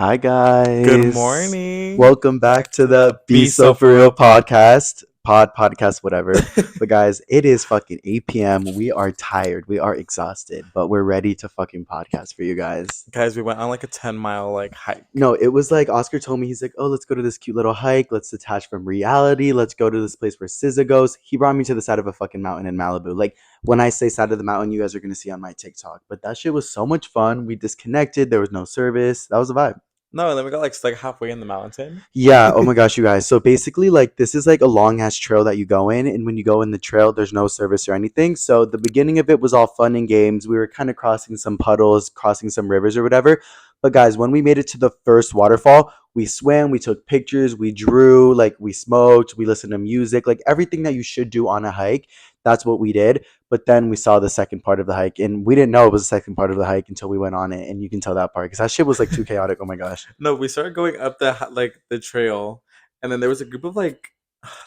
Hi guys. Good morning. Welcome back to the Be So For Real podcast, whatever. But guys, it is fucking 8 p.m. We are tired. We are exhausted, but we're ready to fucking podcast for you guys. Guys, we went on like a 10-mile hike. No, it was like Oscar told me, he's like, oh, let's go to this cute little hike. Let's detach from reality. Let's go to this place where SZA goes. He brought me to the side of a fucking mountain in Malibu. Like, when I say side of the mountain, you guys are going to see on my TikTok. But that shit was so much fun. We disconnected. There was no service. That was a vibe. No, and then we got like halfway in the mountain. Yeah, oh my gosh, you guys. So basically, like, this is like a long ass trail that you go in, and when you go in the trail, there's no service or anything. So the beginning of it was all fun and games. We were kind of crossing some puddles, crossing some rivers or whatever. But guys, when we made it to the first waterfall, we swam, we took pictures, we drew, like, we smoked, we listened to music, like everything that you should do on a hike. That's what we did. But then we saw the second part of the hike, and we didn't know it was the second part of the hike until we went on it, and you can tell that part because that shit was like too chaotic. Oh my gosh. No, we started going up the trail, and then there was a group of like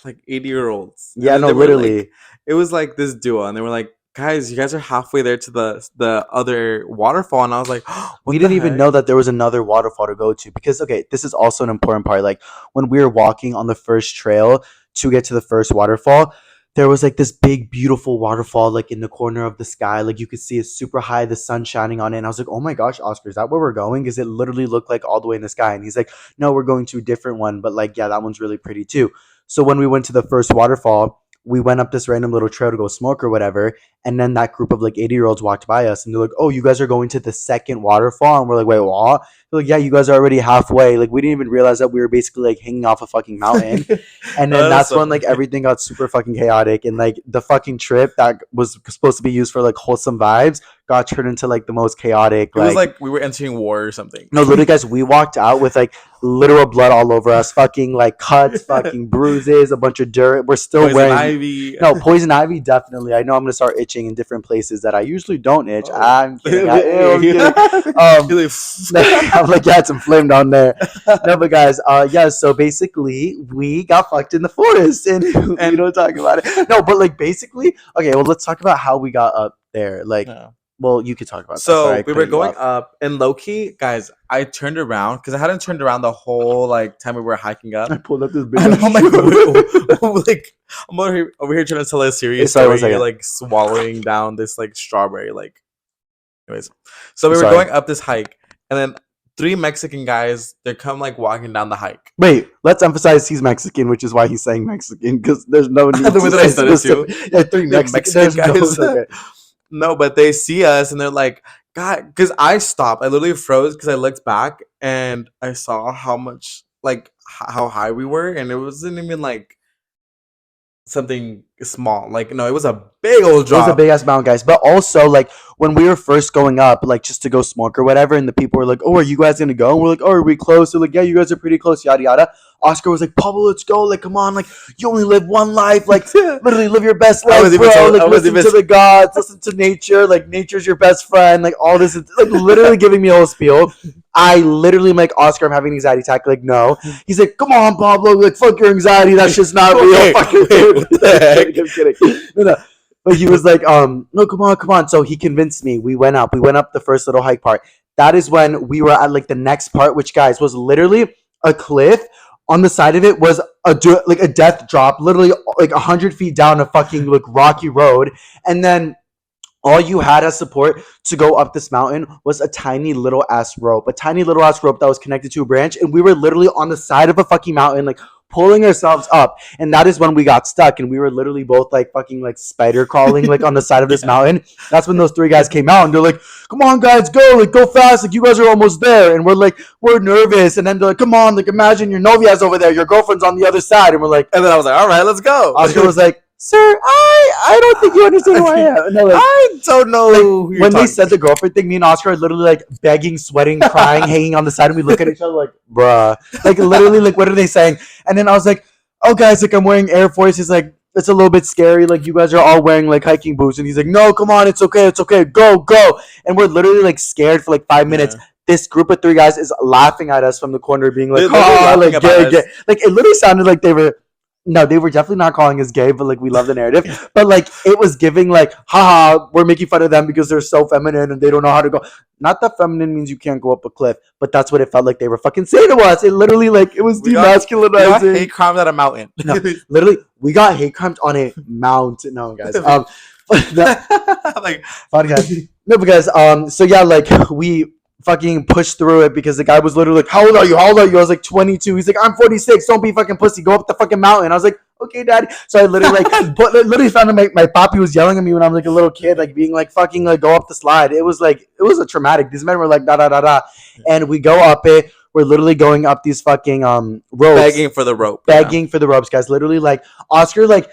80-year-olds. Yeah, no, literally. It was like this duo, and they were like, "Guys, you guys are halfway there to the other waterfall," and I was like, we didn't even know that there was another waterfall to go to because, okay, this is also an important part. Like, when we were walking on the first trail to get to the first waterfall, there was like this big, beautiful waterfall, like in the corner of the sky. Like, you could see it super high, the sun shining on it. And I was like, oh my gosh, Oscar, is that where we're going? Because it literally looked like all the way in the sky. And he's like, no, we're going to a different one. But like, yeah, that one's really pretty too. So when we went to the first waterfall, we went up this random little trail to go smoke or whatever. And then that group of like 80-year-olds walked by us and they're like, oh, you guys are going to the second waterfall? And we're like, wait, what? They're like, yeah, you guys are already halfway. Like, we didn't even realize that we were basically like hanging off a fucking mountain. And then that's when like everything got super fucking chaotic. And like the fucking trip that was supposed to be used for like wholesome vibes got turned into like the most chaotic. It was like we were entering war or something. No, literally, guys, we walked out with like literal blood all over us, fucking like cuts, fucking bruises, a bunch of dirt. We're still Poison wearing ivy. No, poison ivy, definitely. I know I'm gonna start itching in different places that I usually don't itch. Oh. I'm kidding. I'm like, yeah, it's inflamed on there. No, but guys, yeah. So basically, we got fucked in the forest, and we don't talk about it. No, but like basically, okay. Well, let's talk about how we got up there. Like, well, you could talk about that. So we were going up, and low-key, guys, I turned around because I hadn't turned around the whole like time we were hiking up. I pulled up this big. And I'm like, I'm over here trying to tell a serious story. You're like swallowing down this like strawberry. Like, anyways, so we were going up this hike, and then 3 Mexican guys, they come like walking down the hike. Wait, let's emphasize he's Mexican, which is why he's saying Mexican, because there's no need to say specific. Yeah, 3 Mexican guys. No, but they see us and they're like, God, because I stopped. I literally froze because I looked back and I saw how much, like, how high we were. And it wasn't even like something small. Like, no, it was a big old drop. It was a big ass mountain, guys. But also, like, when we were first going up, like, just to go smoke or whatever, and the people were like, oh, are you guys gonna go? And we're like, oh, are we close? They're like, yeah, you guys are pretty close, yada yada. Oscar was like, Pablo, let's go. Like, come on, like, you only live one life. Like, literally live your best life, bro. Like, listen to the gods, listen to nature. Like, nature's your best friend. Like, all this is like literally giving me a whole spiel. I literally am like, Oscar, I'm having an anxiety attack. Like, no. He's like, come on, Pablo. Like, fuck your anxiety. That's just not real. What the heck? I'm kidding. No. But he was like, no, come on. So he convinced me. We went up the first little hike part. That is when we were at like the next part, which, guys, was literally a cliff. On the side of it was a death drop, literally like 100 feet down a fucking like rocky road. And then all you had as support to go up this mountain was a tiny little ass rope that was connected to a branch. And we were literally on the side of a fucking mountain, like pulling ourselves up. And that is when we got stuck. And we were literally both like fucking like spider crawling like on the side of this mountain. That's when those 3 guys came out and they're like, come on, guys, go fast. Like, you guys are almost there. And we're like, we're nervous. And then they're like, come on, like, imagine your novia's over there. Your girlfriend's on the other side. And we're like, and then I was like, all right, let's go. Oscar was like, sir, I don't think you understand who I am. And like, I don't know. Like, when they said the girlfriend thing, me and Oscar are literally like begging, sweating, crying, hanging on the side, and we look at each other like, bruh. Like, literally, like, what are they saying? And then I was like, oh, guys, like, I'm wearing Air Force. He's like, it's a little bit scary. Like, you guys are all wearing like hiking boots. And he's like, no, come on, it's okay. Go. And we're literally like scared for like 5 minutes. This group of 3 guys is laughing at us from the corner, being like, oh, like, get. Like, it literally sounded like they were No, they were definitely not calling us gay, but like we love the narrative. But like it was giving like, haha, we're making fun of them because they're so feminine and they don't know how to go. Not that feminine means you can't go up a cliff, but that's what it felt like they were fucking saying to us. It literally like it was We got demasculinizing. hate crimes at a mountain. No, literally, we got hate crimes on a mountain. No, guys. Like Podcast. No, because so yeah, like we fucking pushed through it because the guy was literally like, "How old are you? How old are you?" I was like, 22. He's like, "I'm 46. Don't be fucking pussy. Go up the fucking mountain." I was like, "Okay, daddy." So I literally like literally found out my papi was yelling at me when I'm like a little kid, like being like fucking like go up the slide. It was a traumatic. These men were like da da da da, and we go up it. We're literally going up these fucking ropes, begging for the rope, begging for the ropes, guys. Literally, like Oscar, like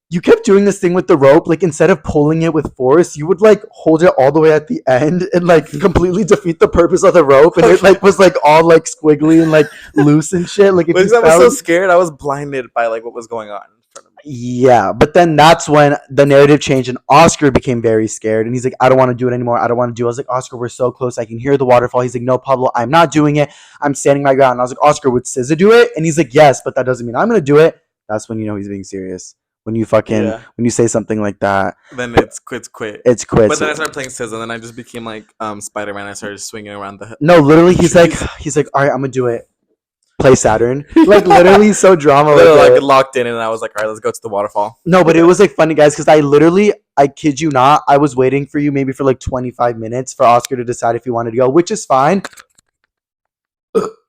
you kept doing this thing with the rope, like instead of pulling it with force, you would like hold it all the way at the end and like completely defeat the purpose of the rope, and it like was like all like squiggly and like loose and shit. Like if because you I was so scared, I was blinded by like what was going on in front of me. yeah, but then that's when the narrative changed and Oscar became very scared and he's like, I don't want to do it anymore. I don't want to do it. I was like, Oscar, we're so close. I can hear the waterfall. He's like, no, Pablo, I'm not doing it. I'm standing my ground. And I was like, Oscar, would SZA do it? And he's like, yes, but that doesn't mean I'm gonna do it. That's when you know he's being serious. When you fucking when you say something like that, then it's quit. It's quit. But then I started playing SZA, and then I just became like Spider-Man. I started swinging around the. No, literally, he's like, all right, I'm gonna do it. Play Saturn, like literally so drama. Like locked in, and I was like, all right, let's go to the waterfall. No, but it was like funny, guys, because I kid you not, I was waiting for you maybe for like 25 minutes for Oscar to decide if he wanted to go, which is fine.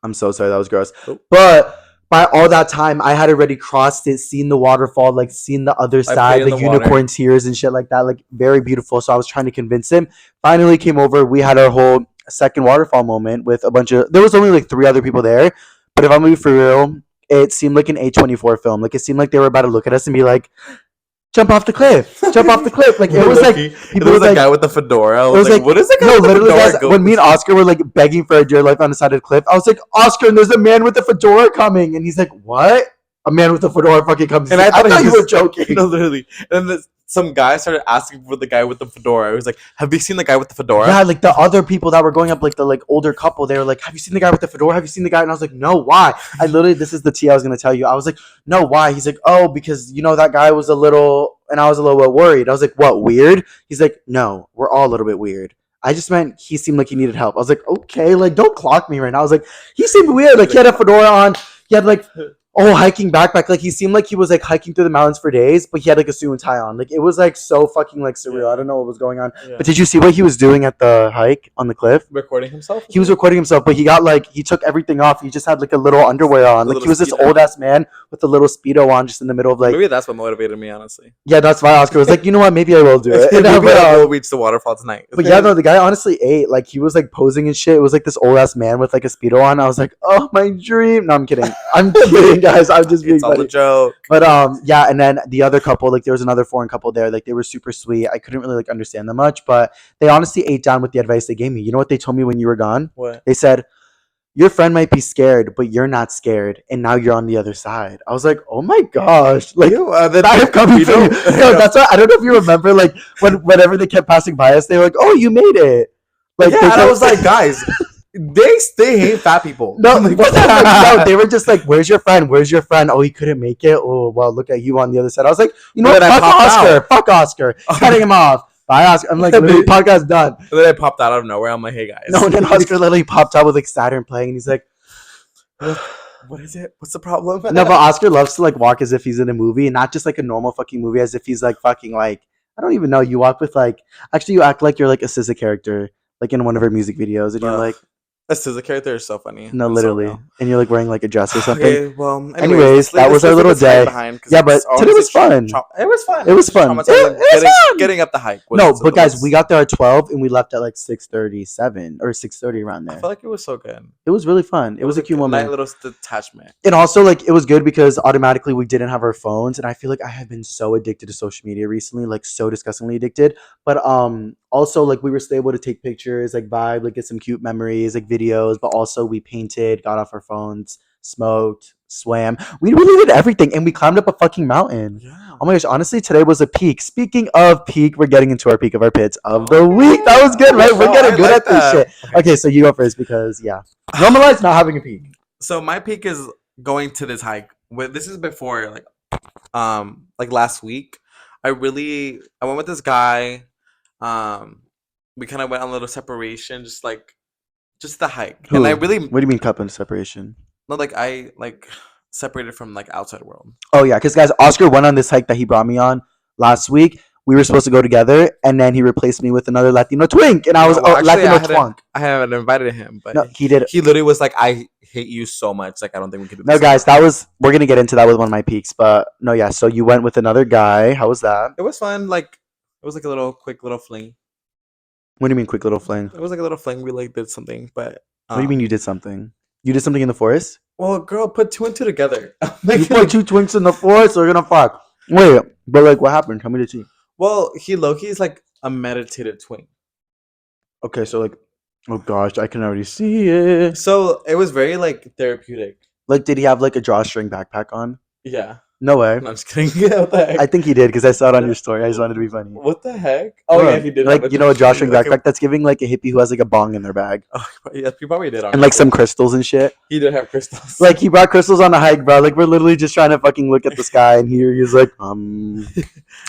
I'm so sorry, that was gross. Oh. But by all that time, I had already crossed it, seen the waterfall, like seen the other side, the unicorn tears and shit like that, like very beautiful. So I was trying to convince him. Finally came over. We had our whole second waterfall moment with a bunch of. There was only like 3 other people there, but if I'm gonna be for real, it seemed like an A24 film. Like it seemed like they were about to look at us and be like, jump off the cliff. Jump off the cliff. Like it was like people was like guy with the fedora. I was like, what is that guy with the literally, fedora? Guys, when me and Oscar were like begging for a dear life on the side of the cliff, I was like, Oscar, and there's a man with a fedora coming, and he's like, what? A man with a fedora fucking comes. And I thought you were joking. No, literally. And then some guy started asking for the guy with the fedora. I was like, have you seen the guy with the fedora? Yeah, like the other people that were going up, like the like older couple, they were like, have you seen the guy with the fedora? Have you seen the guy? And I was like, no, why? I literally, this is the tea I was gonna tell you. I was like, no, why? He's like, oh, because you know that guy was a little, and I was a little bit worried. I was like, what, weird? He's like, no, we're all a little bit weird. I just meant he seemed like he needed help. I was like, okay, like don't clock me right now. I was like, he seemed weird. Like he had a fedora on. He had like hiking backpack. Like he seemed like he was like hiking through the mountains for days, but he had like a suit and tie on. Like it was like so fucking like surreal. Yeah. I don't know what was going on. Yeah. But did you see what he was doing at the hike on the cliff? Recording himself? He was recording himself, but he got like he took everything off. He just had like a little underwear on. Like he was this old ass man with a little Speedo on just in the middle of like. Maybe that's what motivated me, honestly. Yeah, that's why Oscar was like, you know what, maybe I will do it. And maybe I will reach the waterfall tonight. But yeah, no, the guy honestly ate. Like he was like posing and shit. It was like this old ass man with like a Speedo on. I was like, oh my dream. No, I'm kidding. I'm kidding, guys. I'm just being all a joke. But yeah, and then the other couple, like there was another foreign couple there, like they were super sweet. I couldn't really like understand them much, but they honestly ate down with the advice they gave me. You know what they told me when you were gone? What? They said, your friend might be scared, but you're not scared, and now you're on the other side. I was like, oh my gosh, like I am coming for you. No, that's why I don't know if you remember, like whenever they kept passing by us, they were like, oh, you made it. Like yeah, and I was like, guys. They hate fat people. No, no, they were just like, "Where's your friend? Where's your friend? Oh, he couldn't make it. Oh, well, look at you on the other side." I was like, "You know what? Fuck Oscar. Fuck Oscar. Cutting him off. Bye, Oscar." I'm like, literally, podcast done. And then I popped out of nowhere. I'm like, "Hey guys." No, and then Oscar literally popped out with like Saturn playing, and he's like, "What is it? What's the problem?" No, but Oscar loves to like walk as if he's in a movie, and not just like a normal fucking movie, as if he's like fucking like I don't even know. You walk with like actually, you act like you're like a SZA character, like in one of her music videos, and you're like. That SZA character is so funny. No, literally. So and you're like wearing like a dress or something. Okay, well, anyways that was our little day. Yeah, but today was fun. It was fun. It was fun. Getting up the hike. No, but guys, we got there at 12 and we left at like 6:37 or 6:30 around there. I feel like it was so good. It was really fun. It was a cute moment. Nice little detachment. And also, like, it was good because automatically we didn't have our phones. And I feel like I have been so addicted to social media recently, like so disgustingly addicted. But also, like, we were still able to take pictures, like vibe, like get some cute memories, like videos, but also we painted, got off our phones, smoked, swam. We really did everything, and we climbed up a fucking mountain. Yeah. Oh my gosh, honestly, today was a peak. Speaking of peak, we're getting into our peak of our pits of the week. That was good, right? We're getting good at this shit. Okay, so you go first because, yeah. Normalize not having a peak. So my peak is going to this hike. This is before, like, like last week. I went with this guy. Um, we kind of went on a little separation, just the hike, and I Who? really What do you mean cup and separation? not like I like separated from like outside world. Oh yeah, because guys, Oscar went on this hike that he brought me on last week. We were supposed to go together, and then he replaced me with another Latino twink, and I was No, well, actually, Latino twunk. I hadn't invited him, but No, he did. he literally was like, "I hate you so much. Like, I don't think we could do No, this guys, anymore." that was we're gonna get into that with one of my peaks, but no, yeah. So you went with another guy. How was that? It was fun. Like, it was like a little quick little fling. What do you mean, quick little fling? It was like a little fling. We like did something, but What do you mean you did something? You did something in the forest? well, girl, put two and two together. You Like, put two twinks in the forest, so you're gonna fuck. Wait, but like, what happened? Tell me the tea. well, he Loki is like a meditative twin. Okay, so like, oh gosh, I can already see it. So it was very like therapeutic. Like, did he have like a drawstring backpack on? Yeah. No way. No, I'm just kidding. What the heck? I think he did because I saw it on your story. I just wanted to be funny. What the heck? Oh yeah, he did. Like have you know, a drawstring like backpack that's giving like a hippie who has like a bong in their bag oh, yeah, he probably did. and like some crystals and shit. He did have crystals. Like he brought crystals on the hike, bro. Like we're literally just trying to fucking look at the sky, and here he's like,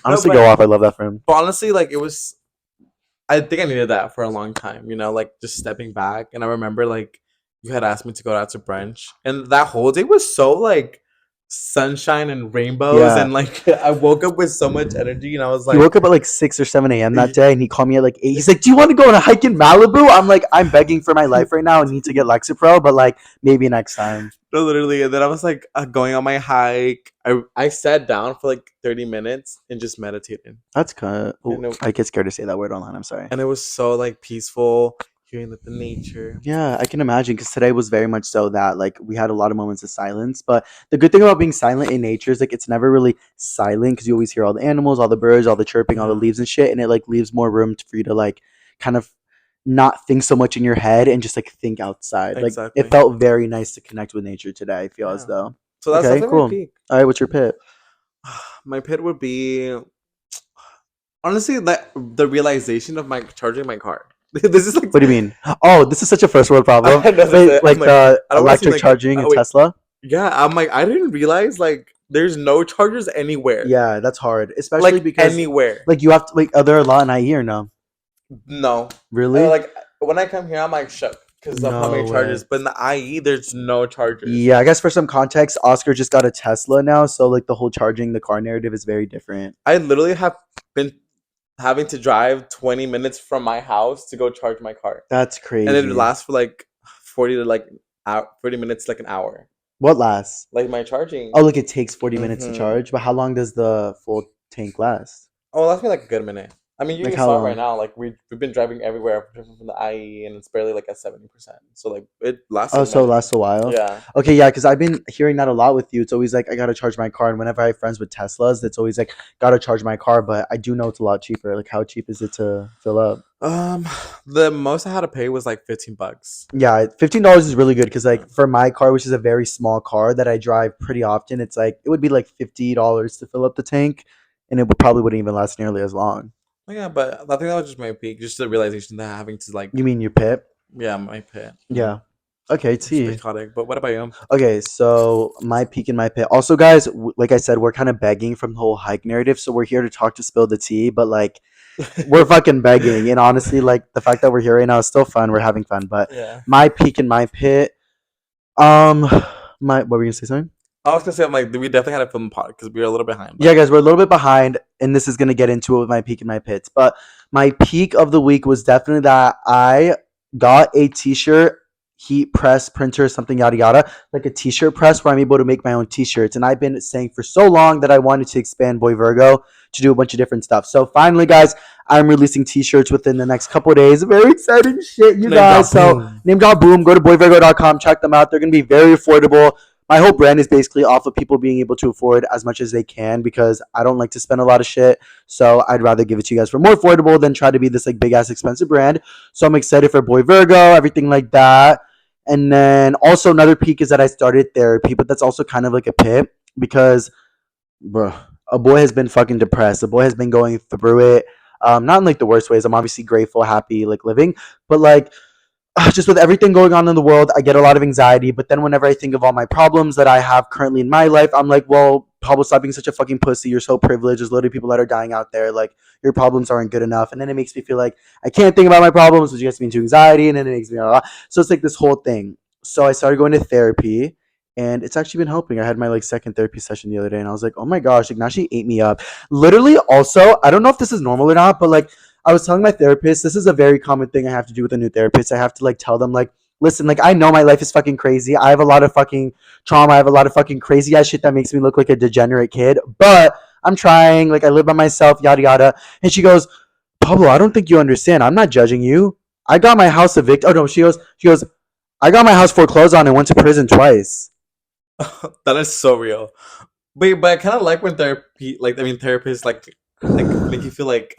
honestly, but- go off. I love that for him. But honestly, like it was. I think I needed that for a long time. You know, like just stepping back. And I remember like you had asked me to go out to brunch, and that whole day was so like sunshine and rainbows, Yeah. and like I woke up with so much energy, and I was He like, woke up at like 6 or 7 a.m. that day, and he called me at like 8. He's like, "Do you want to go on a hike in Malibu?" I'm like, "I'm begging for my life right now. I need to get Lexapro, but like maybe next time." no, literally. And then I was like going on my hike. I sat down for like 30 minutes and just meditated, That's kind I know. of. I get scared to say that word online. I'm sorry. and it was so like peaceful, hearing the nature. Yeah, I can imagine because today was very much so that like we had a lot of moments of silence. But the good thing about being silent in nature is like it's never really silent because you always hear all the animals, all the birds, all the chirping, all the Yeah. leaves and shit, and it like leaves more room for you to like kind of not think so much in your head and just like think outside. Like Exactly. it felt very nice to connect with nature today. I feel as Yeah. though. So that's Okay, definitely cool. my peak. All right, what's your pit? My pit would be honestly that the realization of my charging my car. This is like What do you mean? Oh, this is such a first world problem. I know, that's Wait, it. like I'm like, the I don't wanna seem electric like- charging in wait. Tesla. yeah, I'm like I didn't realize like there's no chargers anywhere. Yeah, that's hard, especially like because anywhere. like you have to like. Are there a lot in IE or no? No, Really? like when I come here, I'm like shook because of how No many way. chargers. But in the IE, there's no chargers. Yeah, I guess for some context, Oscar just got a Tesla now, so like the whole charging the car narrative is very different. I literally have been having to drive 20 minutes from my house to go charge my car, That's crazy. and it lasts for like 40 to like 40 minutes, like an hour. What lasts? Like my charging. Oh, look, it takes 40 minutes to Mhm. charge, but how long does the full tank last? Oh, that's been like a good minute. I mean, you Like can how saw long? right now. Like we've been driving everywhere from the IE, and it's barely like at 70%. So like it lasts. Oh, a so it minute. lasts a while. Yeah. Okay, yeah, because I've been hearing that a lot with you. It's always like I gotta charge my car, and whenever I have friends with Teslas, it's always like gotta charge my car. But I do know it's a lot cheaper. Like, how cheap is it to fill up? The most I had to pay was like $15. Yeah, $15 is really good because like for my car, which is a very small car that I drive pretty often, it's like it would be like $50 to fill up the tank, and it probably wouldn't even last nearly as long. Yeah, but I think that was just my peak. Just the realization that having to like, You mean your pit? yeah, my pit. Yeah. Okay, It's T. psychotic. But what about you? Okay, so my peak and my pit. Also, guys, like I said, we're kind of begging from the whole hike narrative, so we're here to talk to spill the tea, but like we're fucking begging, and honestly, like the fact that we're here right now is still fun. We're having fun, but Yeah. my peak and my pit. My what were you gonna say? Something? I was gonna say I'm like we definitely had to film the pod because we were a little behind. Yeah, guys, we're a little bit behind, and this is gonna get into it with my peak and my pits. But my peak of the week was definitely that I got a T-shirt, heat press printer, something yada yada, like a T-shirt press where I'm able to make my own T-shirts. And I've been saying for so long that I wanted to expand Boy Virgo to do a bunch of different stuff. So finally, guys, I'm releasing T-shirts within the next couple of days. Very exciting shit, you Name guys. drop, So boom. name drop boom. Go to boyvirgo.com. Check them out. They're gonna be very affordable. My whole brand is basically off of people being able to afford as much as they can because I don't like to spend a lot of shit. So I'd rather give it to you guys for more affordable than try to be this like big ass expensive brand. So I'm excited for Boy Virgo, everything like that. And then also another peak is that I started therapy, but that's also kind of like a pit because, bro, a boy has been fucking depressed. A boy has been going through it. Not in like the worst ways. I'm obviously grateful, happy, like living, but like just with everything going on in the world, I get a lot of anxiety. But then whenever I think of all my problems that I have currently in my life, I'm like, well, Pablo, stop being such a fucking pussy. You're so privileged. There's literally people that are dying out there. Like, your problems aren't good enough. And then it makes me feel like I can't think about my problems, which gets me into anxiety. And then it makes me, so it's like this whole thing. So I started going to therapy, and it's actually been helping. I had my like second therapy session the other day, and I was like, oh my gosh, like now she ate me up. Literally, also, I don't know if this is normal or not, but like I was telling my therapist, this is a very common thing I have to do with a new therapist. I have to like tell them like, listen, like I know my life is fucking crazy. I have a lot of fucking trauma. I have a lot of fucking crazy ass shit that makes me look like a degenerate kid, but I'm trying. Like I live by myself, yada yada. And she goes, Pablo, I don't think you understand. I'm not judging you. I got my house evicted. Oh no, she goes, I got my house foreclosed on and went to prison twice. That is so real. But I kind of like when therapy, like I mean, therapists like make you feel like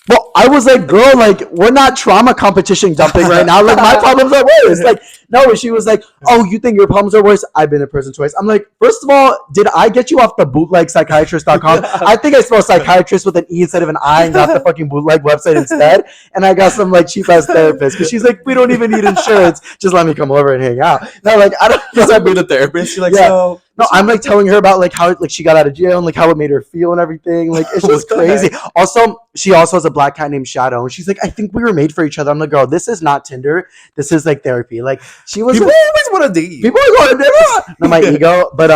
Well, I was like, girl, like we're not trauma competition dumping right now. Like my problems are worse. Like no, she was like, oh, you think your problems are worse? I've been a prison twice. I'm like, first of all, did I get you off the bootlegpsychiatrist.com? I think I spelled psychiatrist with an E instead of an I and got the fucking bootleg website instead. And I got some like cheap ass therapist because she's like, we don't even need insurance. Just let me come over and hang out. No, like I don't. She's like being a therapist. She's like, Yeah. so No, I'm like telling her about like how like she got out of jail and like how it made her feel and everything. Like it's just What the crazy. heck? Also, she also has a black cat named Shadow, and she's like, I think we were made for each other. I'm like, girl, this is not Tinder. This is like therapy. Like she was. People always want to date. People are going to dinner. Not my ego, but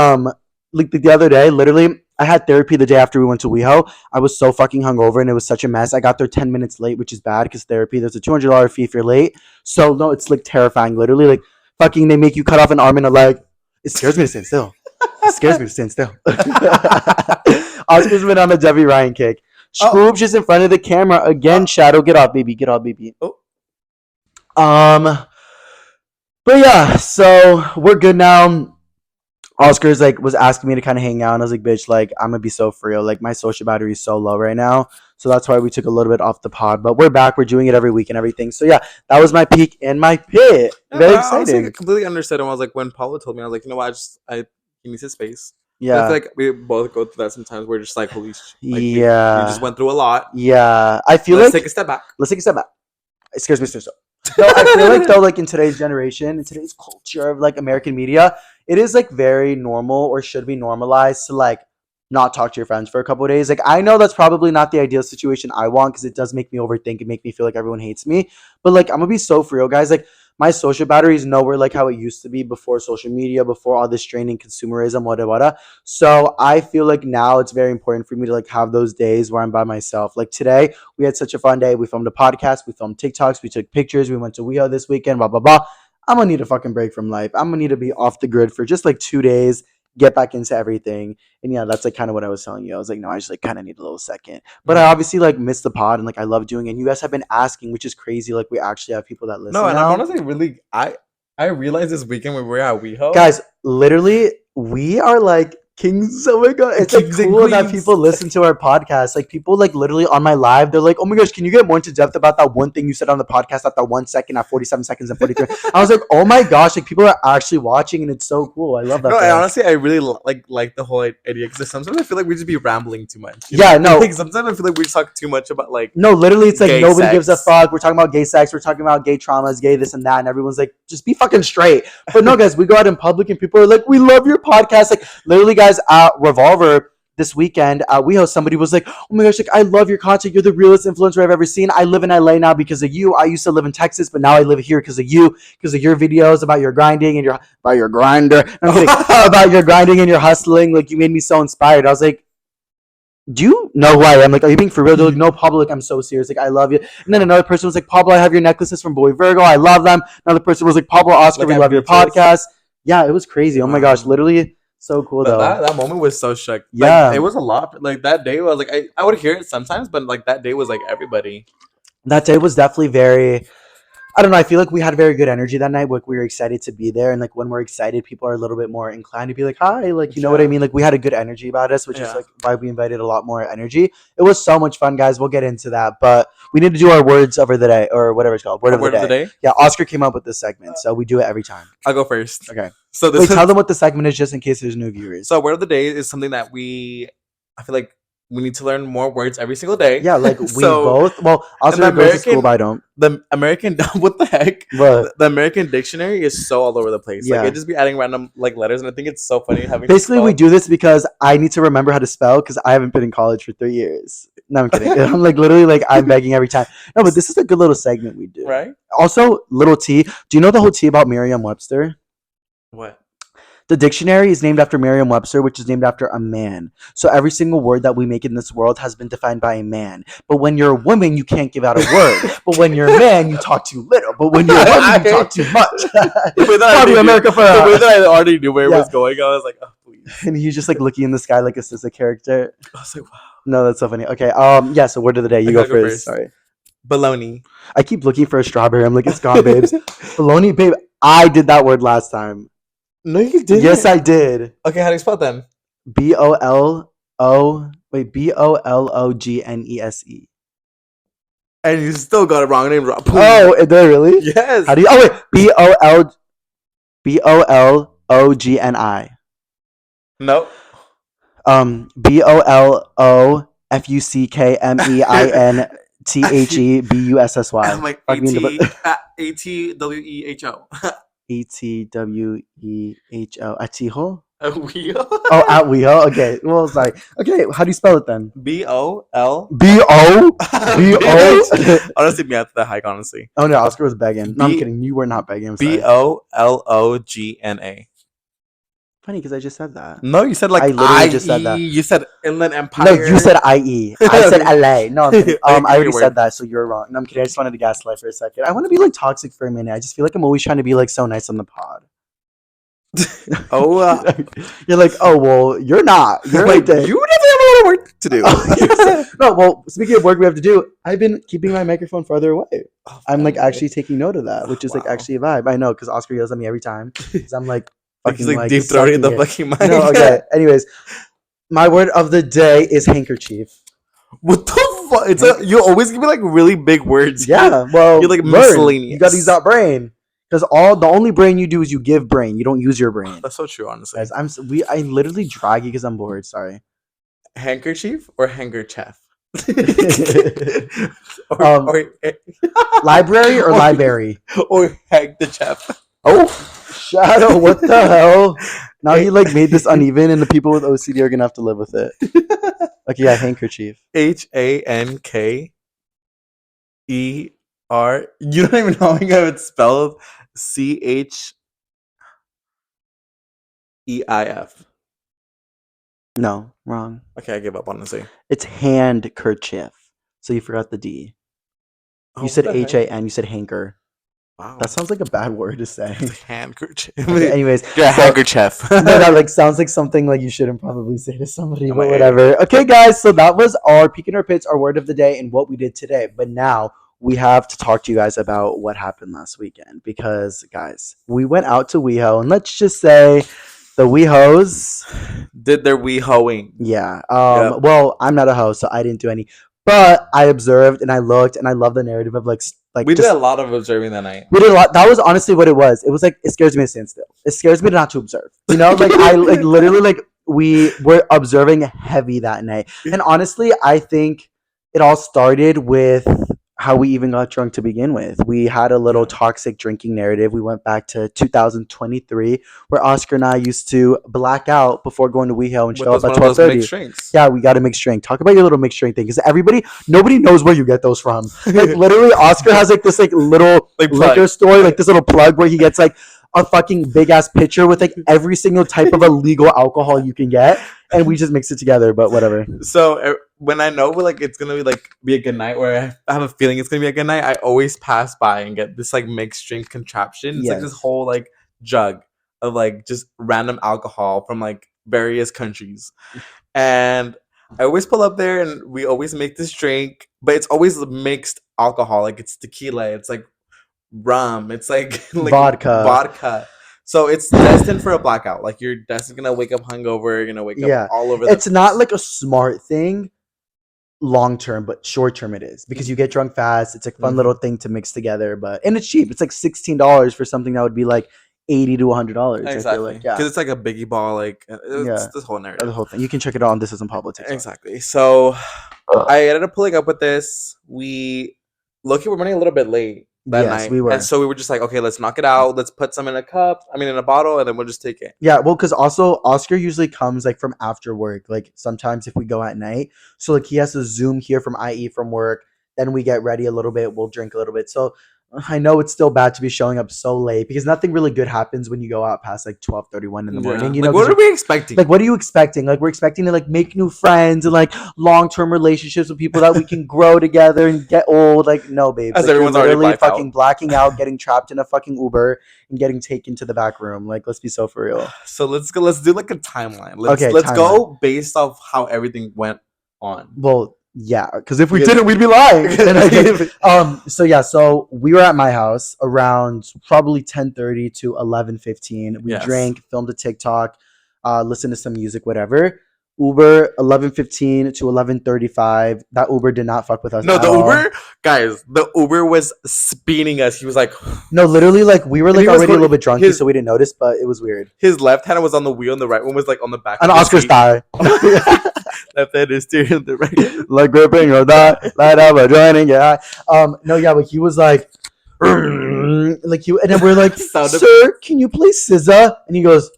like the other day, literally, I had therapy the day after we went to Weho. I was so fucking hungover and it was such a mess. I got there 10 minutes late, which is bad because therapy, there's a $200 fee if you're late. So no, it's like terrifying. Literally, like fucking, they make you cut off an arm and a leg. It scares me to stand still. It scares me to stand still. Oscar's been on a Debbie Ryan kick. Scrooge is in front of the camera again. Shadow, get off, baby. Get off, baby. Oh. But yeah, so we're good now. Oscar's like was asking me to kind of hang out, and I was like, "Bitch, like I'm gonna be so for real. Like my social battery is so low right now, so that's why we took a little bit off the pod. But we're back. We're doing it every week and everything. So yeah, that was my peak and my pit. Yeah, Very but I honestly exciting. completely understood him. I was like, when Paulo told me, I was like, you know what, he needs his space. I Yeah, feel like we both go through that sometimes. We're just like, like we just yeah, went through a lot. yeah. I feel Let's like take a step back. let's take a step back. It scares me so. No, I feel like though, like in today's generation, in today's culture of like American media, it is like very normal or should be normalized to like not talk to your friends for a couple of days. Like I know that's probably not the ideal situation I want because it does make me overthink and make me feel like everyone hates me. But like I'm gonna be so for real, guys. Like my social battery is nowhere like how it used to be before social media, before all this draining consumerism, whatever. So I feel like now it's very important for me to like have those days where I'm by myself. Like today, we had such a fun day. We filmed a podcast, we filmed TikToks, we took pictures, we went to Weho this weekend, blah blah blah. I'm gonna need a fucking break from life. I'm gonna need to be off the grid for just like 2 days, get back into everything. And yeah, that's like kind of what I was telling you. I was like, no, I just like kind of need a little second. But I obviously like missed the pod and like I love doing it. And you guys have been asking, which is crazy. Like we actually have people that listen No, and I'm now. honestly really I realized this weekend when we were at WeHo. Guys, literally, we are like kings. Oh my god, it's like Kings and cool that queens. people listen to our podcast. Like people like literally on my live, they're like, "Oh my gosh, can you get more into depth about that one thing you said on the podcast at that 1 second at 47 seconds and 43?" I was like, "Oh my gosh, like people are actually watching, and it's so cool. I love that." No, and for us. honestly, I really like the whole idea because sometimes I feel like we just be rambling too much. you Yeah, know? no. Like, sometimes I feel like we just talk too much about like No, literally, it's like gay nobody gives a sex. fuck. We're talking about gay sex. We're talking about gay traumas, gay this and that, and everyone's like, just be fucking straight. But no, guys, we go out in public and people are like, we love your podcast. Like, literally, guys, Revolver this weekend, we host somebody was like, oh my gosh, like I love your content. You're the realest influencer I've ever seen. I live in LA now because of you. I used to live in Texas, but now I live here because of you, because of your videos about your grinding and your about your grinder. No, I'm kidding. About your grinding and your hustling. Like you made me so inspired. I was like, do you know who I am? Like, are you being for real? They're like, no, Pablo, like, I'm so serious. Like, I love you. And then another person was like, Pablo, I have your necklaces from Boy Virgo. I love them. Another person was like, Pablo, Oscar, Like we at love your beaches. podcast. Yeah, it was crazy. Oh my gosh, Wow. literally so cool But though. that moment was so shook. Yeah. Like, it was a lot. Like that day was like I would hear it sometimes, but like that day was like everybody. That day was definitely very, I don't know. I feel like we had very good energy that night. Like we were excited to be there, and like when we're excited, people are a little bit more inclined to be like, "Hi," like you know what I Yeah. mean. Like we had a good energy about us, which is Yeah. like why we invited a lot more energy. It was so much fun, guys. We'll get into that, but we need to do our words over the day or whatever it's called, word of Word the of the day. day. Yeah, Oscar came up with this segment, so we do it every time. I'll go first. Okay. So this Wait, is tell them what the segment is, just in case there's new viewers. so word of the day is something that I feel like we need to learn more words every single day. Yeah, like we So both. Well, and the Oscar goes to school, American but I don't. the American what the heck? But The American dictionary is so all over the place. Like yeah, it just be adding random like letters, and I think it's so funny having to basically we spell. do this because I need to remember how to spell because I haven't been in college for 3 years. No, I'm kidding. I'm like literally like I'm begging every time. No, but this is a good little segment we do. Right? Also, little T. Do you know the whole T about Merriam-Webster? What? The dictionary is named after Merriam-Webster, which is named after a man. So every single word that we make in this world has been defined by a man. But when you're a woman, you can't give out a word. But when you're a man, you talk too little. But when you're a woman, you talk too much. Probably America for the way that I already knew where it was going, I was like, oh please. And he's just like looking in the sky like this is a character. I was like, wow. No, that's so funny. Okay, yeah. So word of the day, you go first. Sorry, baloney. I keep looking for a strawberry. I'm like, it's gone, babes. Baloney, babe. I did that word last time. No, you didn't. Yes, I did. Okay, how do you spell it then? BOLOGNESE. And you still got it wrong. Name wrong. Oh, did I really? Yes. How do you? Oh wait, BOLOGNI. No. BOLOFUCKMEINTHEBUSSY. I'm like ATWEHO. ETWEHO. Atiho? Weho. Oh, at Weho. Okay. Well, sorry. Okay. How do you spell it then? BOL. BO. Honestly, me after the hike. Honestly. Oh no, Oscar was begging. No, I'm kidding. You were not begging. I'm sorry. BOLOGNA. Funny because I just said that. No, you said like I literally just said that. You said Inland Empire. No, you said IE. I said LA. No, I'm kidding. I already word. said that, so you're wrong. No, I'm kidding. I just wanted to gaslight for a second. I want to be like toxic for a minute. I just feel like I'm always trying to be like so nice on the pod. Oh, you're like, oh well, you're not. You're like like you definitely have a lot of work to do. No, well, speaking of work we have to do, I've been keeping my microphone farther away. Oh, I'm like actually taking note of that, which is like actually a vibe. I know because Oscar yells at me every time because I'm like fucking he's like deep throating the fucking mic. No, okay. Anyways, my word of the day is handkerchief. What the fuck? You always give me like really big words. Yeah, well, you're like miscellaneous. You gotta use that brain because the only brain you do is you give brain. You don't use your brain. That's so true, honestly. Guys, I literally drag you because I'm bored. Sorry. Handkerchief or handkerchief? Library or library or handkerchief? Oh, Shadow! What the hell? Now he like made this uneven, and the people with OCD are gonna have to live with it. Okay, yeah, handkerchief. HANKER. You don't even know how it's spelled. CHEIF. No, wrong. Okay, I give up, honestly. It's handkerchief. So you forgot the D. You said HAN. You said hanker. Wow. That sounds like a bad word to say. Handkerchief. Okay, anyways, yeah, handkerchief. No, that like sounds like something like you shouldn't probably say to somebody, but whatever. Okay, guys, so that was our peek in our pits, our word of the day, and what we did today. But now we have to talk to you guys about what happened last weekend because, guys, we went out to Weho, and let's just say the Wehos did their Wehoing. Yeah. Well, I'm not a host, so I didn't do any. But I observed and I looked, and I love the narrative of like we did a lot of observing that night. We did a lot. That was honestly what it was. It was like it scares me to stand still. It scares me not to observe. You know, like I like literally like we were observing heavy that night. And honestly, I think it all started with how we even got drunk to begin with. We had a little toxic drinking narrative. We went back to 2023, where Oscar and I used to black out before going to Weho and show up at 12:30. Yeah, we got a mixed drink. Talk about your little mixed drink thing, because nobody knows where you get those from. Like literally, Oscar has like this like little like liquor store, like this little plug where he gets like a fucking big ass pitcher with like every single type of illegal alcohol you can get, and we just mix it together. But whatever. So when I know like it's gonna be a good night, where I have a feeling it's gonna be a good night, I always pass by and get this like mixed drink contraption. It's like this whole like jug of like just random alcohol from like various countries, and I always pull up there and we always make this drink, but it's always mixed alcohol. Like it's tequila, it's like rum, it's like vodka. So it's destined for a blackout. Like you're destined gonna wake up hungover. You're gonna wake up all over. It's not like a smart thing long term, but short term it is, because you get drunk fast. It's a fun little thing to mix together, and it's cheap. It's like $16 for something that would be like $80 to $100. I feel Exactly, like, yeah, because it's like a biggie ball. Like it's yeah, this whole the narrative. whole thing. You can check it out on This Isn't Politics. Exactly. So I ended up pulling up with this. We lucky we're running a little bit late that Yes, night, we and were. so we were just like, okay, let's knock it out. Let's put some in a cup. I mean, in a bottle, and then we'll just take it. Yeah, well, because also Oscar usually comes like from after work. Like sometimes if we go at night, so like he has to zoom here from IE from work. Then we get ready a little bit. We'll drink a little bit. So I know it's still bad to be showing up so late because nothing really good happens when you go out past like 12:31 in the Yeah. morning. You Like, know, what 'cause are we expecting? like what are you expecting? Like we're expecting to like make new friends and like long term relationships with people that we can grow together and get old. Like no, babes. As Like you're everyone's already literally blacked fucking out. blacking out, getting trapped in a fucking Uber, and getting taken to the back room. Like let's be so for real. So let's go. Let's do like a timeline. Let's Okay, let's timeline. go based off how everything went on. Well, yeah, because if we Because- didn't, we'd be lying. And I guess, so yeah, so we were at my house around probably 10:30 to 11:15. We Yes. drank, filmed a TikTok, listened to some music, whatever. Uber 11:15 to 11:35. That Uber did not fuck with us. No, at the all. Uber guys. The Uber was speeding us. He was like, No, literally, like we were And like he was already a going- little bit drunky, his- so we didn't notice, but it was weird. his left hand was on the wheel, and the right one was like on the back. And of the Oscar's seat. thigh. Left hand is steering the right. Like gripping or that, light up a joining, yeah. No, yeah, but he was like he, and then we're like, Sound of- sir, can you play SZA? And he goes,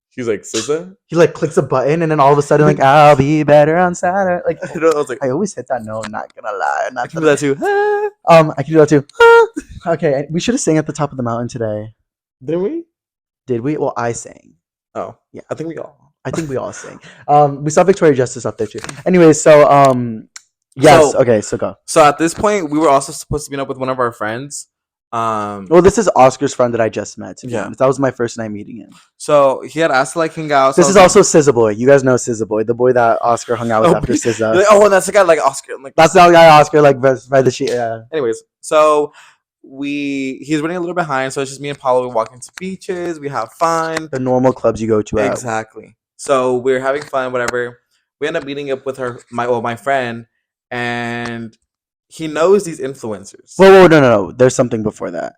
He's like, SZA? he like clicks a button, and then all of a sudden, like, I'll be better on Saturday. Like, I was like, I always hit that note. Not gonna lie, I not can do that too. I can do that too. Okay, we should have sang at the top of the mountain today. Didn't we? Did we? Well, I sang. Oh, Yeah. I think we all. I think we all sang. We saw Victoria Justice up there too. Anyway, so yes, So- okay, so go. So at this point, we were also supposed to meet up with one of our friends. Well, this is Oscar's friend that I just met. To be Yeah. honest. That was my first night meeting him. So he had asked to like hang out. So This is also SZA Boy. You guys know SZA Boy, the boy that Oscar hung out with Oh, after Like, SZA. oh, and that's the guy like Oscar. I'm like, That's the guy Oscar like by the sheet. Yeah. anyways, so he's running a little behind, so it's just me and Paulo. We walk into beaches, we have fun. The normal clubs you go to. At. Exactly. So we're having fun, whatever. We end up meeting up with my friend, and he knows these influencers. Whoa, no. There's something before that.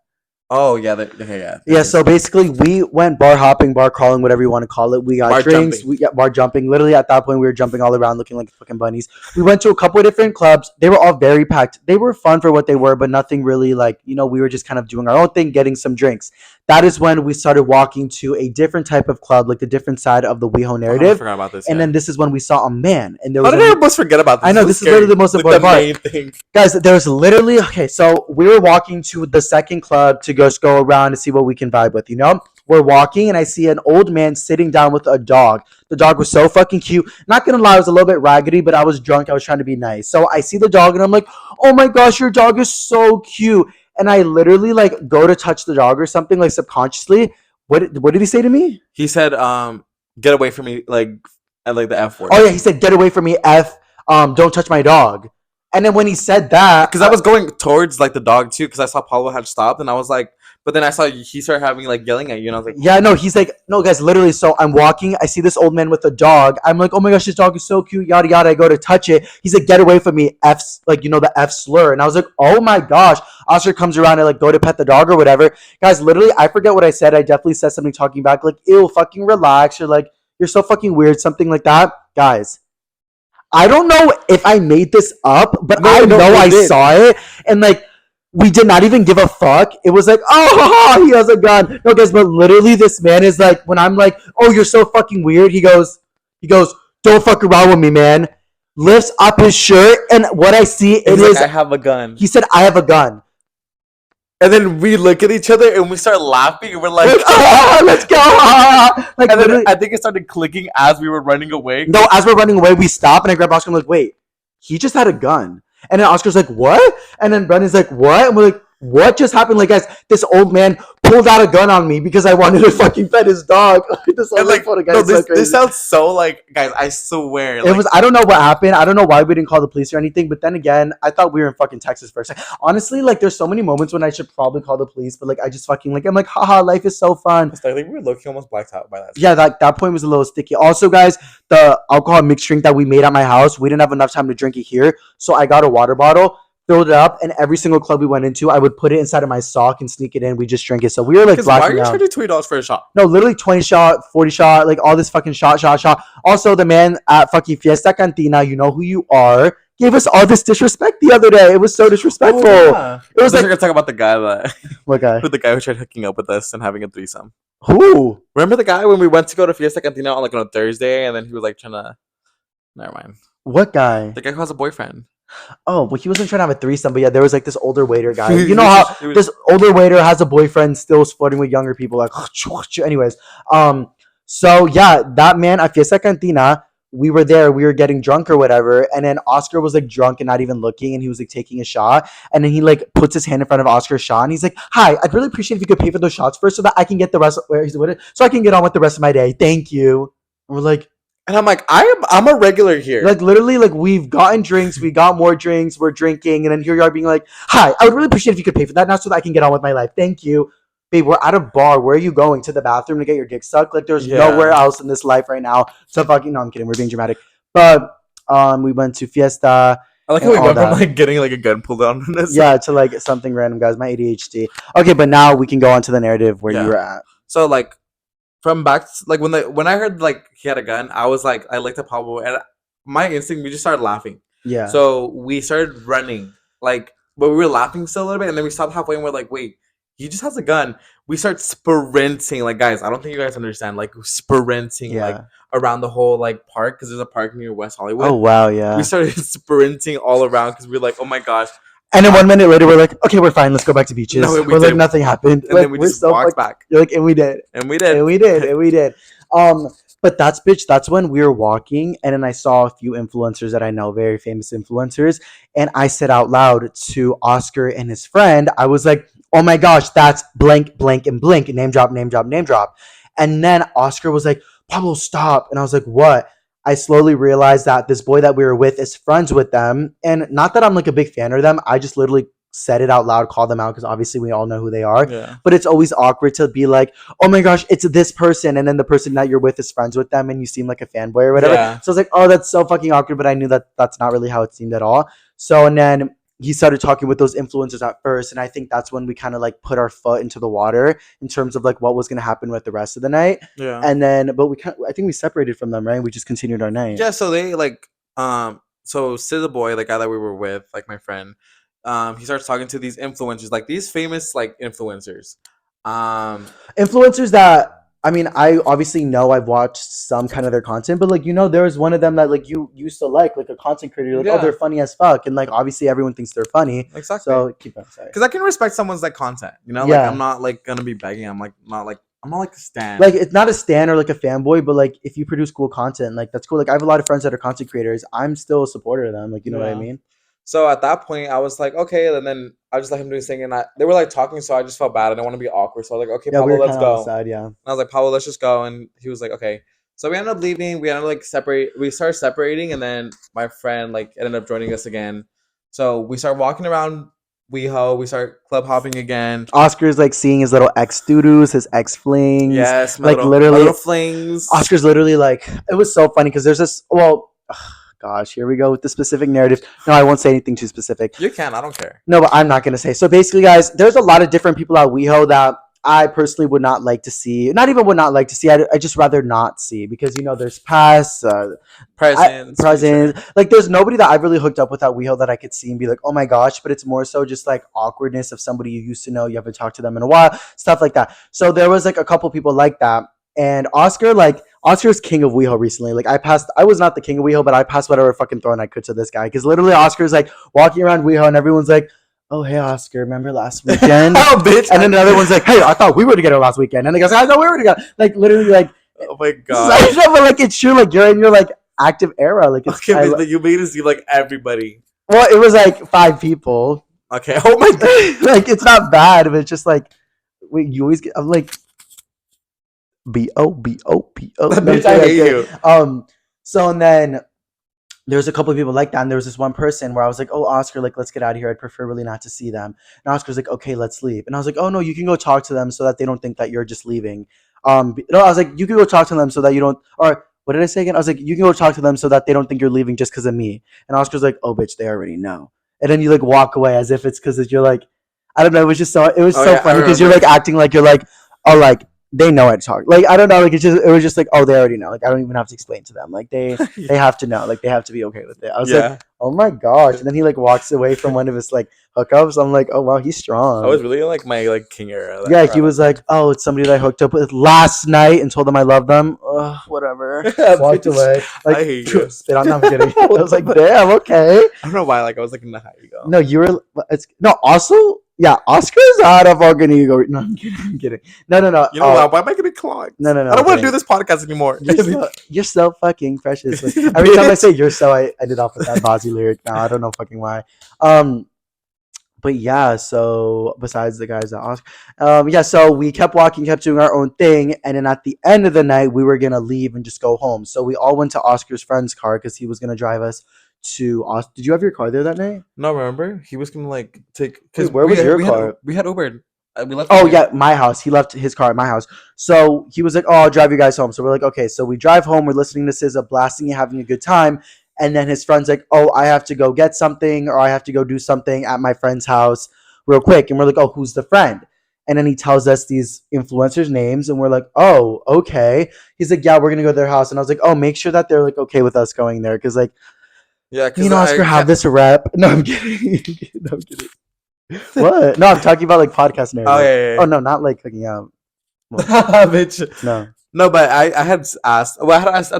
Oh yeah, okay, yeah. Yeah, so basically we went bar hopping, bar crawling, whatever you want to call it. We got Bar drinks, jumping. we got bar jumping. Literally at that point we were jumping all around looking like fucking bunnies. We went to a couple of different clubs. They were all very packed. They were fun for what they were, but nothing really like, we were just kind of doing our own thing, getting some drinks. That is when we started walking to a different type of club, like the different side of the WeHo I narrative. forgot about this. And then this is when we saw a man, and there how was did a, I almost forget about this? I know, So this is scary. literally the most Like, important the part. main thing. Guys, there's literally okay. So we were walking to the second club to just go around to see what we can vibe with. We're walking, and I see an old man sitting down with a dog. The dog was so fucking cute. Not gonna lie, I was a little bit raggedy, but I was drunk. I was trying to be nice. So I see the dog, and I'm like, "Oh my gosh, your dog is so cute!" And I literally like go to touch the dog or something, like subconsciously. What did he say to me? He said, "Get away from me!" Like, at like the F word. Oh yeah, he said, "Get away from me, F. Don't touch my dog." And then when he said that, Because I was going towards like the dog too, because I saw Paulo had stopped, and I was like, but then I saw he started having like yelling at you, and I was like, yeah, no, he's like, no, guys, literally. So I'm walking, I see this old man with a dog. I'm like, oh my gosh, this dog is so cute, yada yada. I go to touch it. He's like, get away from me, F's like the F slur. And I was like, oh my gosh. Oscar comes around and like go to pet the dog or whatever. Guys, literally, I forget what I said. I definitely said something talking back, like, ew, fucking relax. You're like, you're so fucking weird, something like that, guys. I don't know if I made this up, but No, I no, know you I did. saw it, and like we did not even give a fuck. It was like, oh, he has a gun. No, guys, but literally, this man is like, when I'm like, oh, you're so fucking weird. He goes, don't fuck around with me, man. Lifts up his shirt, and what I see in He's his, like, I have a gun. he said, I have a gun. And then we look at each other and we start laughing, and we're like, Like, let's go. Like, and then literally, I think it started clicking as we were running away. no, as we're running away, we stop, and I grab Oscar. I'm like, wait, he just had a gun. And then Oscar's like, what? And then Brendan's like, what? And we're like, what just happened? Like, guys, this old man pulled out a gun on me because I wanted to fucking pet his dog. This old And like, photo, guys, no, is so this crazy. sounds so like, guys, I swear. It was, I don't know what happened. I don't know why we didn't call the police or anything. But then again, I thought we were in fucking Texas for a second. Honestly, like, there's so many moments when I should probably call the police, but like, I just fucking, like, I'm like, haha, life is so fun. I think we were looking almost blacked out by that. Yeah, that point was a little sticky. Also, guys, the alcohol mixed drink that we made at my house, we didn't have enough time to drink it here. So I got a water bottle, filled it up, and every single club we went into, I would put it inside of my sock and sneak it in. We just drink it. So we were like Because why are blacking you out. charging $20 for a shot? No, literally 20 shot, 40 shot, like all this fucking shot. Also, the man at fucking Fiesta Cantina, you know who you are, gave us all this disrespect the other day. It was so disrespectful. Yeah. It was We're like, gonna talk about the guy that what guy? who the guy who tried hooking up with us and having a threesome. Who? Remember the guy when we went to go to Fiesta Cantina on like on a Thursday, and then he was like trying to. Never mind. What guy? The guy who has a boyfriend. Oh, well, he wasn't trying to have a threesome, but yeah, there was like this older waiter guy. He You know was how just- he was- this older waiter has a boyfriend, still flirting with younger people. Like, anyways, so yeah, that man at Fiesta Cantina, we were there, we were getting drunk or whatever, and then Oscar was like drunk and not even looking, and he was like taking a shot, and then he like puts his hand in front of Oscar's shot, and he's like, "Hi, I'd really appreciate if you could pay for those shots first, so that I can get the rest, so I can get on with the rest of my day. Thank you." And we're like. And I'm like, I'm a regular here. Like literally, like we've gotten drinks, we got more drinks, we're drinking, and then here you are being like, "Hi, I would really appreciate if you could pay for that now, so that I can get on with my life. Thank you, babe. We're at a bar. Where are you going? To the bathroom to get your dick sucked? Like there's Yeah. nowhere else in this life right now. So fucking no, I'm kidding. We're being dramatic, but we went to Fiesta. I like how and we all went from that. like getting like a gun pulled out on us. Yeah, to like something random, guys. My ADHD. Okay, but now we can go on to the narrative where Yeah. you were at. So like from back like when I heard like he had a gun, I was like I looked at Pablo and my instinct we just started laughing. Yeah. So we started running, like, but we were laughing still a little bit, and then we stopped halfway and we're like, wait, he just has a gun. We start sprinting, like, guys, I don't think you guys understand, like, sprinting, Yeah. like, around the whole, like, park, because there's a park near West Hollywood. Oh wow, yeah. We started sprinting all around because we were like, oh my gosh. And then 1 minute later, we're like, "Okay, we're fine. Let's go back to beaches." No, and we we're like, did. nothing happened. And Like, then we we're just so walked fuck- back. You're like, and we did. And we did. And we did. And we did. But that's when we were walking, and then I saw a few influencers that I know, very famous influencers, and I said out loud to Oscar and his friend, I was like, "Oh my gosh, that's blank, blank, and blank." Name drop, name drop, name drop. And then Oscar was like, "Pablo, stop." And I was like, "What?" I slowly realized that this boy that we were with is friends with them. And not that I'm like a big fan of them. I just literally said it out loud, called them out because obviously we all know who they are. Yeah. But it's always awkward to be like, "Oh my gosh, it's this person," and then the person that you're with is friends with them and you seem like a fanboy or whatever. Yeah. So I was like, "Oh, that's so fucking awkward," but I knew that that's not really how it seemed at all. So and then he started talking with those influencers at first, and I think that's when we kind of like put our foot into the water in terms of like what was going to happen with the rest of the night. Yeah. And then but I think we separated from them, right? We just continued our night. Yeah, so they like so Sid the boy, the guy that we were with, like my friend, he starts talking to these influencers, like these famous like influencers. Influencers that I mean, I obviously know I've watched some kind of their content, but like there was one of them that like you used to like a content creator. You're like, Yeah. "Oh, they're funny as fuck," and like obviously everyone thinks they're funny. Exactly. So keep going. Sorry. Because I can respect someone's like content, you know. Like Yeah. I'm not like gonna be begging. I'm not like a stan. Like it's not a stan or like a fanboy, but like if you produce cool content, like that's cool. Like I have a lot of friends that are content creators. I'm still a supporter of them. Like you know what I Yeah. mean? So at that point, I was like, okay, and then I just let him do his thing, and they were like talking, so I just felt bad. I didn't want to be awkward, so I was like, okay, Yeah, we Pablo, were let's kind of on go. the side. Yeah. And I was like, Pablo, let's just go. And he was like, okay. So we ended up leaving. We ended up like we started separating, and then my friend like ended up joining us again. So we started walking around WeHo. We start club hopping again. Oscar's like seeing his little ex doodles, his ex flings. Yes, like my literally, little flings. Oscar's literally like, it was so funny because there's this. Well, gosh, here we go with the specific narrative. No, I won't say anything too specific. You can, I don't care. No, but I'm not gonna say. So basically, guys, there's a lot of different people at WeHo that I personally would not like to see. Not even would not like to see. I just rather not see because there's past, Presents. present. Like there's nobody that I've really hooked up with at WeHo that I could see and be like, "Oh my gosh," but it's more so just like awkwardness of somebody you used to know, you haven't talked to them in a while, stuff like that. So there was like a couple people like that. And Oscar's king of WeHo recently. Like I was not the king of WeHo, but I passed whatever fucking throne I could to this guy. Because literally Oscar's like walking around WeHo and everyone's like, "Oh hey Oscar, remember last weekend?" Oh bitch. And then another one's like, "Hey, I thought we were together last weekend." And the guy's like, "I thought we were together." Like literally like Oh my god. no, but like it's true, like you're in your like active era. Like it's Okay, but you made it seem like everybody. well, it was like 5 people. Okay. Oh my god. Like it's not bad, but it's just like wait, you always get I'm like B-O-B-O-B-O. Bitch, I hate you. So and then there's a couple of people like that, and there was this one person where I was like, "Oh, Oscar, like let's get out of here. I'd prefer really not to see them." And Oscar's like, "Okay, let's leave." And I was like, "Oh no, you can go talk to them so that they don't think that you're just leaving." No, I was like, "You can go talk to them so that you don't." Or what did I say again? I was like, "You can go talk to them so that they don't think you're leaving just because of me." And Oscar's like, "Oh, bitch, they already know." and then you like walk away as if it's because you're like, I don't know. It was Oh so yeah, I funny because you're like remember. acting like you're like, oh, like they know how to talk. Like I don't know. Like it was just like, oh, they already know. Like I don't even have to explain to them. Like they have to know. Like they have to be okay with it. I was like, Yeah. oh my gosh. And then he like walks away from one of his like hookups. I'm like, oh wow, he's I was strong. really in like my like king era Yeah, he around that was like, time. oh, it's somebody that I hooked up with last night and told them I love them. Ugh, whatever. Walked Bitch, away. I Like hate you. spit on. No, I'm kidding. I What was the like, fuck? damn, okay. I don't know why. Like I was like, nah, you go. No, you were. It's no. Also, yeah, Oscar's out of fucking ego. No, I'm kidding. I'm kidding. No, no, no. You know Oh, what? Why am I getting clogged? no, no, no. I I'm don't want to do kidding. this podcast anymore. You're so fucking precious. Like, every time I Bitch. say you're so, I ended off with that Bozzy lyric. Now I don't know fucking why. Um, but yeah, so besides the guys at Oscar, yeah, so we kept walking, kept doing our own thing, and then at the end of the night, we were gonna leave and just go home. So we all went to Oscar's friend's car because he was gonna drive us to. Did you have your car there that night? No, remember he was gonna like take Wait, because where was your car? we had Ubered. We left from Oh here. yeah, my house. He left his car at my house. So he was like, "Oh, I'll drive you guys home." So we're like, "Okay." So we drive home. We're listening to SZA, blasting and having a good time. And then his friend's like, "Oh, I have to go get something, or I have to go do something at my friend's house real quick." And we're like, "Oh, who's the friend?" And then he tells us these influencers' names, and we're like, "Oh, okay." He's like, "Yeah, we're gonna go to their house." And I was like, "Oh, make sure that they're like okay with us going there, because like Yeah, me because and Oscar I have can't. this rep." No, I'm kidding. No, I'm kidding. What? No, I'm talking about like podcast Oh narrative. yeah, Oh no, not like hooking out. Well, yeah. Bitch. no. No, but I had asked. Well, I had asked. I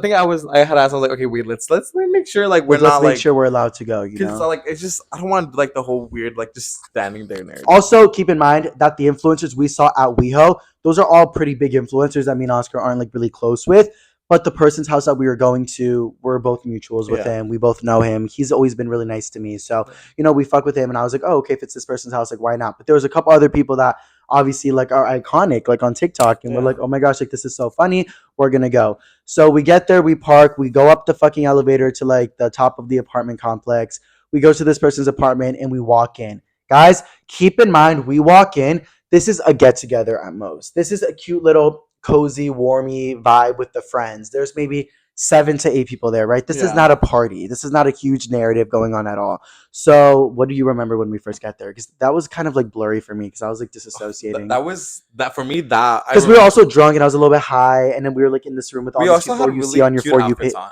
had asked. I was like, okay, wait, let's make sure like we're Like, let's not make like sure we're allowed to go, you because know? like it's just I don't want like the whole weird like just standing there narrative. Also, keep in mind that the influencers we saw at WeHo, those are all pretty big influencers that me and Oscar aren't like really close with. But the person's house that we were going to, we're both mutuals with Yeah. him. We both know him. He's always been really nice to me. So, we fuck with him. And I was like, oh, okay, if it's this person's house, like, why not? But there was a couple other people that obviously like are iconic, like on TikTok. And we're Yeah. like, oh my gosh, like, this is so funny. We're going to go. So we get there, we park, we go up the fucking elevator to like the top of the apartment complex. We go to this person's apartment and we walk in. Guys, keep in mind, we walk in. This is a get together at most. This is a cute little cozy, warmy vibe with the friends. There's maybe 7 to 8 people there, right? This is Yeah. not a party. This is not a huge narrative going on at all. So, what do you remember when we first got there? Because that was kind of like blurry for me because I was like disassociating. That was that for me. That I Because we were also drunk and I was a little bit high, and then we were like in this room with all we these also people had you see really on your cute For You outfits page. on.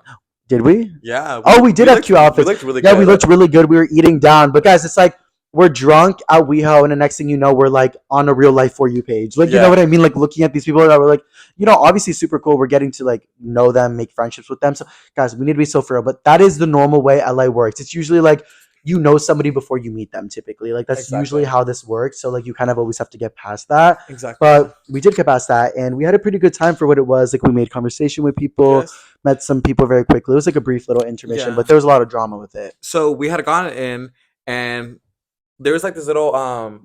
Did we? Yeah, Oh, we did have cute we outfits. looked really Yeah, we good. looked really good. We were eating down. But guys, it's like we're drunk at WeHo, and the next thing you know, we're like on a real life For You page. Like, you know Yeah, what I mean? Like looking at these people that were like, obviously super cool. We're getting to like know them, make friendships with them. So guys, we need to be so for real. But that is the normal way LA works. It's usually like you know somebody before you meet them typically. Like that's usually exactly, how this works. So like you kind of always have to get past that. exactly. But we did get past that and we had a pretty good time for what it was. Like we made conversation with people, Yes, met some people very quickly. It was like a brief little intermission, yeah. but there was a lot of drama with it. So we had gone in, and there was like this little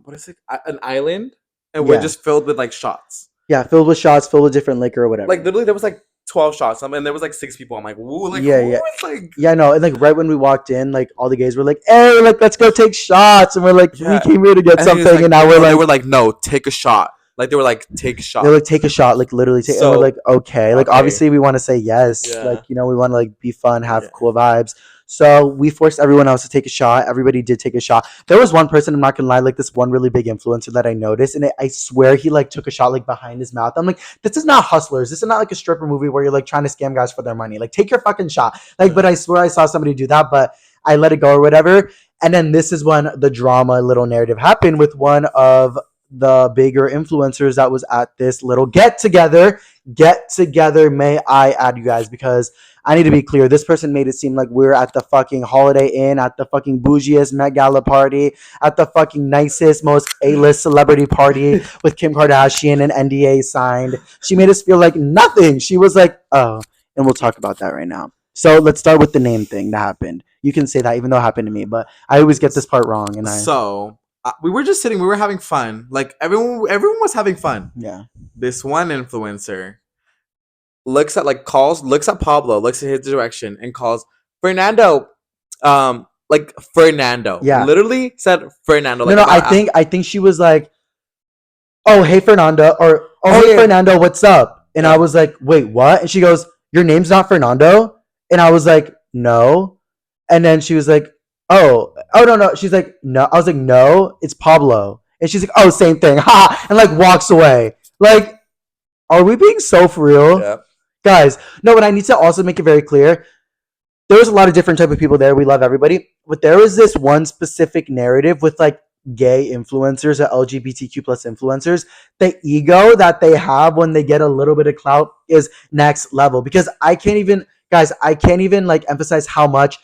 what is it? An island, and we're Yeah. just filled with like shots. Yeah, filled with shots, filled with different liquor or whatever. Like literally, there was like 12 shots, and there was like 6 people. I'm like, whoa, like Yeah, who yeah. is like, Yeah, I know. And like right when we walked in, like all the gays were like, "Hey, like let's go take shots." And we're like, "We yeah. came here to get And he was something," like, and now no, we're they like, were like, no, take a shot. Like they were like, take a they're shot. like, "Take a shot," like literally take. And we're like, So "Okay." Like okay, obviously we want to say yes. yeah, Like we want to like be fun, have yeah. cool vibes. So we forced everyone else to take a shot. Everybody did take a shot. There was one person, I'm not gonna lie, like this one really big influencer that I noticed, and I swear he like took a shot like behind his mouth. I'm like, this is not Hustlers. This is not like a stripper movie where you're like trying to scam guys for their money. Like, take your fucking shot. Like, but I swear I saw somebody do that, but I let it go or whatever. And then this is when the drama little narrative happened with one of the bigger influencers that was at this little get together. Get together, may I add you guys, because I need to be clear. This person made it seem like we're at the fucking Holiday Inn, at the fucking bougiest Met Gala party, at the fucking nicest, most A-list celebrity party with Kim Kardashian and NDA signed. She made us feel like nothing. She was like, oh, and we'll talk about that right now. So let's start with the name thing that happened. You can say that even though it happened to me, but I always get this part wrong. And So we were just sitting, we were having fun. Like everyone was having fun. yeah. This one influencer looks at Pablo, looks at his direction, and calls Fernando. Like Fernando. Yeah. Literally said Fernando. Like No, about I think she was like, oh, hey, Fernando, or, oh, hey, yeah. Fernando, what's up? And Yeah. I was like, wait, what? And she goes, your name's not Fernando? And I was like, no. And then she was like, oh no. She's like, no. I was like, no, it's Pablo. And she's like, oh, same thing. Ha! And like walks away. Like, are we being so for real? Yeah. Guys, no, but I need to also make it very clear. There was a lot of different type of people there. We love everybody. But there was this one specific narrative with like gay influencers or LGBTQ plus influencers. The ego that they have when they get a little bit of clout is next level. Because I can't even, guys, I can't even like emphasize how much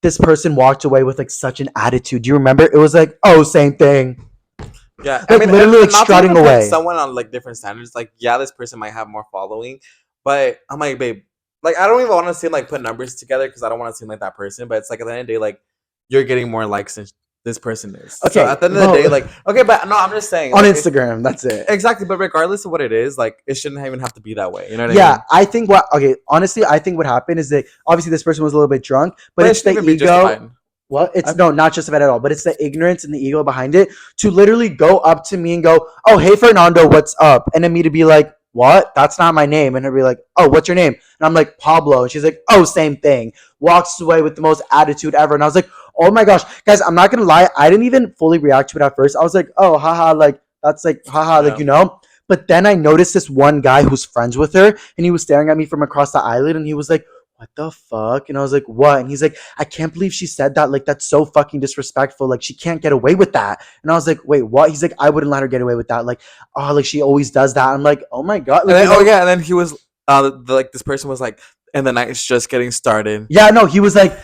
this person walked away with like such an attitude. Do you remember? It was like, oh, same thing. Yeah, I Like mean, literally like not to strutting even put away. someone on like different standards. Like, yeah, this person might have more following, but I'm like, babe, like, I don't even want to seem like put numbers together because I don't want to seem like that person. But it's like at the end of the day, like, you're getting more likes than this person is. So Okay, at the end of the well, day, like, okay, but no, I'm just saying, on like, Instagram, that's it. exactly. But regardless of what it is, like, it shouldn't even have to be that way. You know what I Yeah, mean? I think what okay, honestly, I think what happened is that obviously this person was a little bit drunk, but But it it's shouldn't the even be ego. justified. Well, it's I, no, not just about it at all, but it's the ignorance and the ego behind it to literally go up to me and go, "Oh, hey Fernando, what's up?" And then me to be like, "What? That's not my name." And her be like, "Oh, what's your name?" And I'm like, "Pablo." And she's like, "Oh, same thing." Walks away with the most attitude ever. And I was like, "Oh my gosh, guys, I'm not gonna lie, I didn't even fully react to it at first. I was like, "Oh, haha, like that's like haha, like yeah. you know." But then I noticed this one guy who's friends with her, and he was staring at me from across the island, and he was like, "What the fuck?" And I was like, "What?" And he's like, "I can't believe she said that. Like, that's so fucking disrespectful. Like, she can't get away with that." And I was like, "Wait, what?" He's like, "I wouldn't let her get away with that. Like, oh, like she always does that." I'm like, "Oh my god." And Like, then, you oh know, yeah, and then he was, like this person was like, and the night is just getting started. yeah, no, he was like,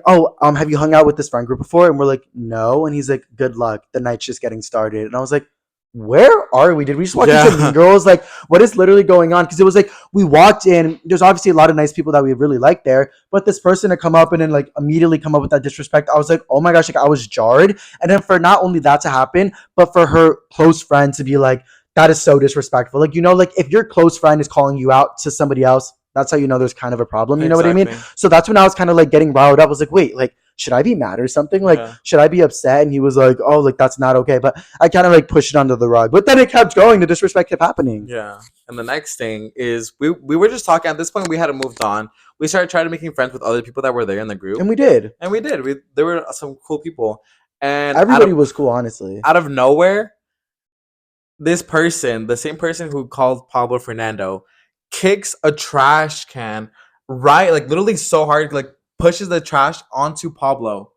"Oh, have you hung out with this friend group before?" And we're like, "No." And he's like, "Good luck. The night's just getting started." And I was like, "Where are we? Did we just walk into Mean Yeah, Girls? Like, what is literally going on?" Because it was like we walked in. There's obviously a lot of nice people that we really like there, but this person to come up and then like immediately come up with that disrespect, I was like, "Oh my gosh!" Like I was jarred. And then for not only that to happen, but for her close friend to be like, "That is so disrespectful." Like you know, like if your close friend is calling you out to somebody else, that's how you know there's kind of a problem. You know what I mean? exactly. So that's when I was kind of like getting riled up. I was like, wait, like, should I be mad or something? Like, Yeah, should I be upset? And he was like, oh, like, that's not okay. But I kind of like pushed it under the rug. But then it kept going. The disrespect kept happening. yeah. And the next thing is we were just talking. At this point, we had moved on. We started trying to making friends with other people that were there in the group, And we did. and we did. We there were some cool people, and Everybody was cool, honestly. out of nowhere, this person, the same person who called Pablo Fernando, kicks a trash can right, like literally so hard, like pushes the trash onto Pablo.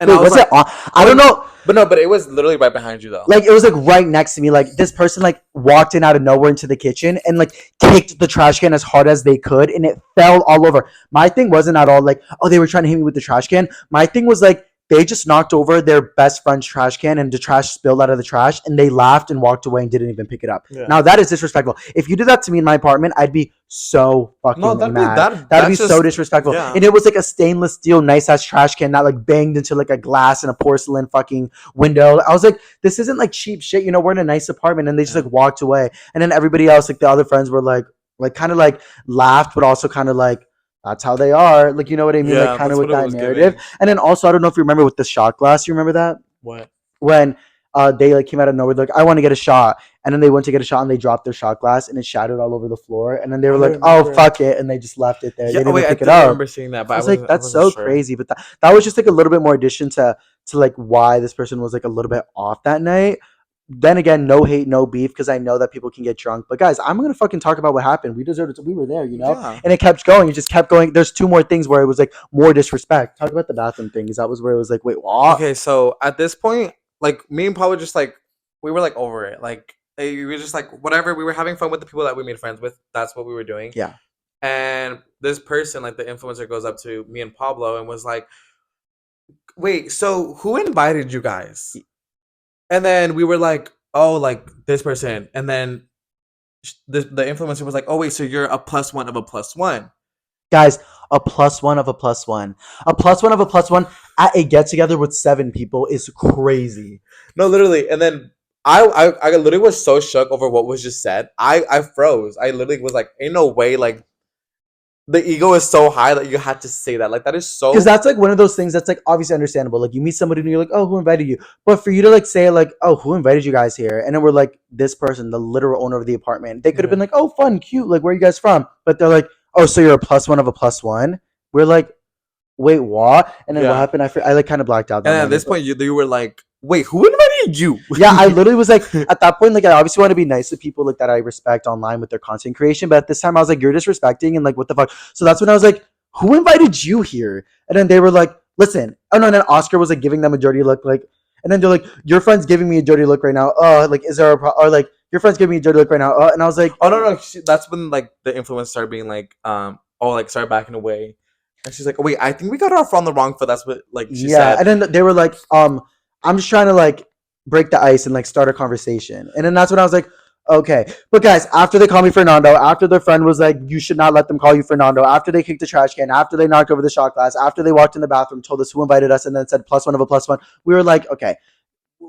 And Wait, I was was it like, on? I don't well, know. but no, but it was literally right behind you though. Like, it was like right next to me. Like, this person like walked in out of nowhere into the kitchen and like kicked the trash can as hard as they could. And it fell all over. My thing wasn't at all like, oh, they were trying to hit me with the trash can. My thing was like, they just knocked over their best friend's trash can and the trash spilled out of the trash and they laughed and walked away and didn't even pick it up. Yeah. Now that is disrespectful. If you did that to me in my apartment, I'd be so No, fucking mad. That'd be that's so just disrespectful. yeah. And it was like a stainless steel nice ass trash can that like banged into like a glass and a porcelain fucking window. I was like, this isn't like cheap shit. You know, we're in a nice apartment. And they just Yeah. like walked away. And then everybody else, like the other friends were like kind of like laughed, but also kind of like, that's how they are. Like, you know what I mean? Like Yeah, kind of that's with what it that was narrative. giving. And then also, I don't know if you remember with the shot glass. You remember that? What? When they like came out of nowhere, like, I want to get a shot. And then they went to get a shot and they dropped their shot glass and it shattered all over the floor. And then they were I like, oh, remember. fuck it. And they just left it there. They Yeah, didn't oh even wait, I pick it think I remember up. seeing that, I but was like, I that's wasn't so sure. crazy. But that was just like a little bit more addition to like why this person was like a little bit off that night. Then again, no hate, no beef, because I know that people can get drunk. But guys, I'm gonna fucking talk about what happened. We deserved it. We were there, you know? Yeah. And it kept going. It just kept going. There's two more things where it was like more disrespect. Talk about the bathroom thing, because that was where it was like, wait, what? Okay, so at this point, like me and Paul were just like we were like over it. Like we were just like whatever. We were having fun with the people that we made friends with. That's what we were doing. Yeah. And this person, like the influencer, goes up to me and Pablo and was like, "Wait, so who invited you guys?" And then we were like, "Oh, like this person." And then the influencer was like, "Oh wait, so you're a plus one of a plus one." Guys, a plus one of a plus one. A plus one of a plus one at a get together with 7 people is crazy. No, literally. And then I literally was so shook over what was just said. I froze. I literally was like, "Ain't no way!" Like the ego is so high that you had to say that. Like that is Because so that's like one of those things that's like obviously understandable. Like you meet somebody and you're like, oh, who invited you? But for you to like say like, oh, who invited you guys here? And then we're like, this person, the literal owner of the apartment. They could have yeah. been like, oh, fun, cute. Like, where are you guys from? But they're like, oh, so you're a plus one of a plus one. We're like, wait, what? And then what Yeah. happened? I like kind of blacked out And that then at this moment. But point, you were like, "Wait, who invited you?" yeah, I literally was like, at that point, like I obviously want to be nice to people like that I respect online with their content creation, but at this time I was like, you're disrespecting and like what the fuck. So that's when I was like, who invited you here? And then they were like, listen. Oh no, and then Oscar was like giving them a dirty look, like, and then they're like, your friend's giving me a dirty look right now. Like, is there a or like your friend's giving me a dirty look right now? And I was like, Oh no, no, that's when like the influence started being like, oh, like started backing away, and she's like, oh, wait, I think we got off on the wrong foot. That's what like she yeah. said. And then they were like, I'm just trying to like break the ice and like start a conversation. And then that's when I was like, okay. But guys, after they called me Fernando, after their friend was like, you should not let them call you Fernando, after they kicked the trash can, after they knocked over the shot glass, after they walked in the bathroom, told us who invited us, and then said plus one of a plus one, we were like, okay,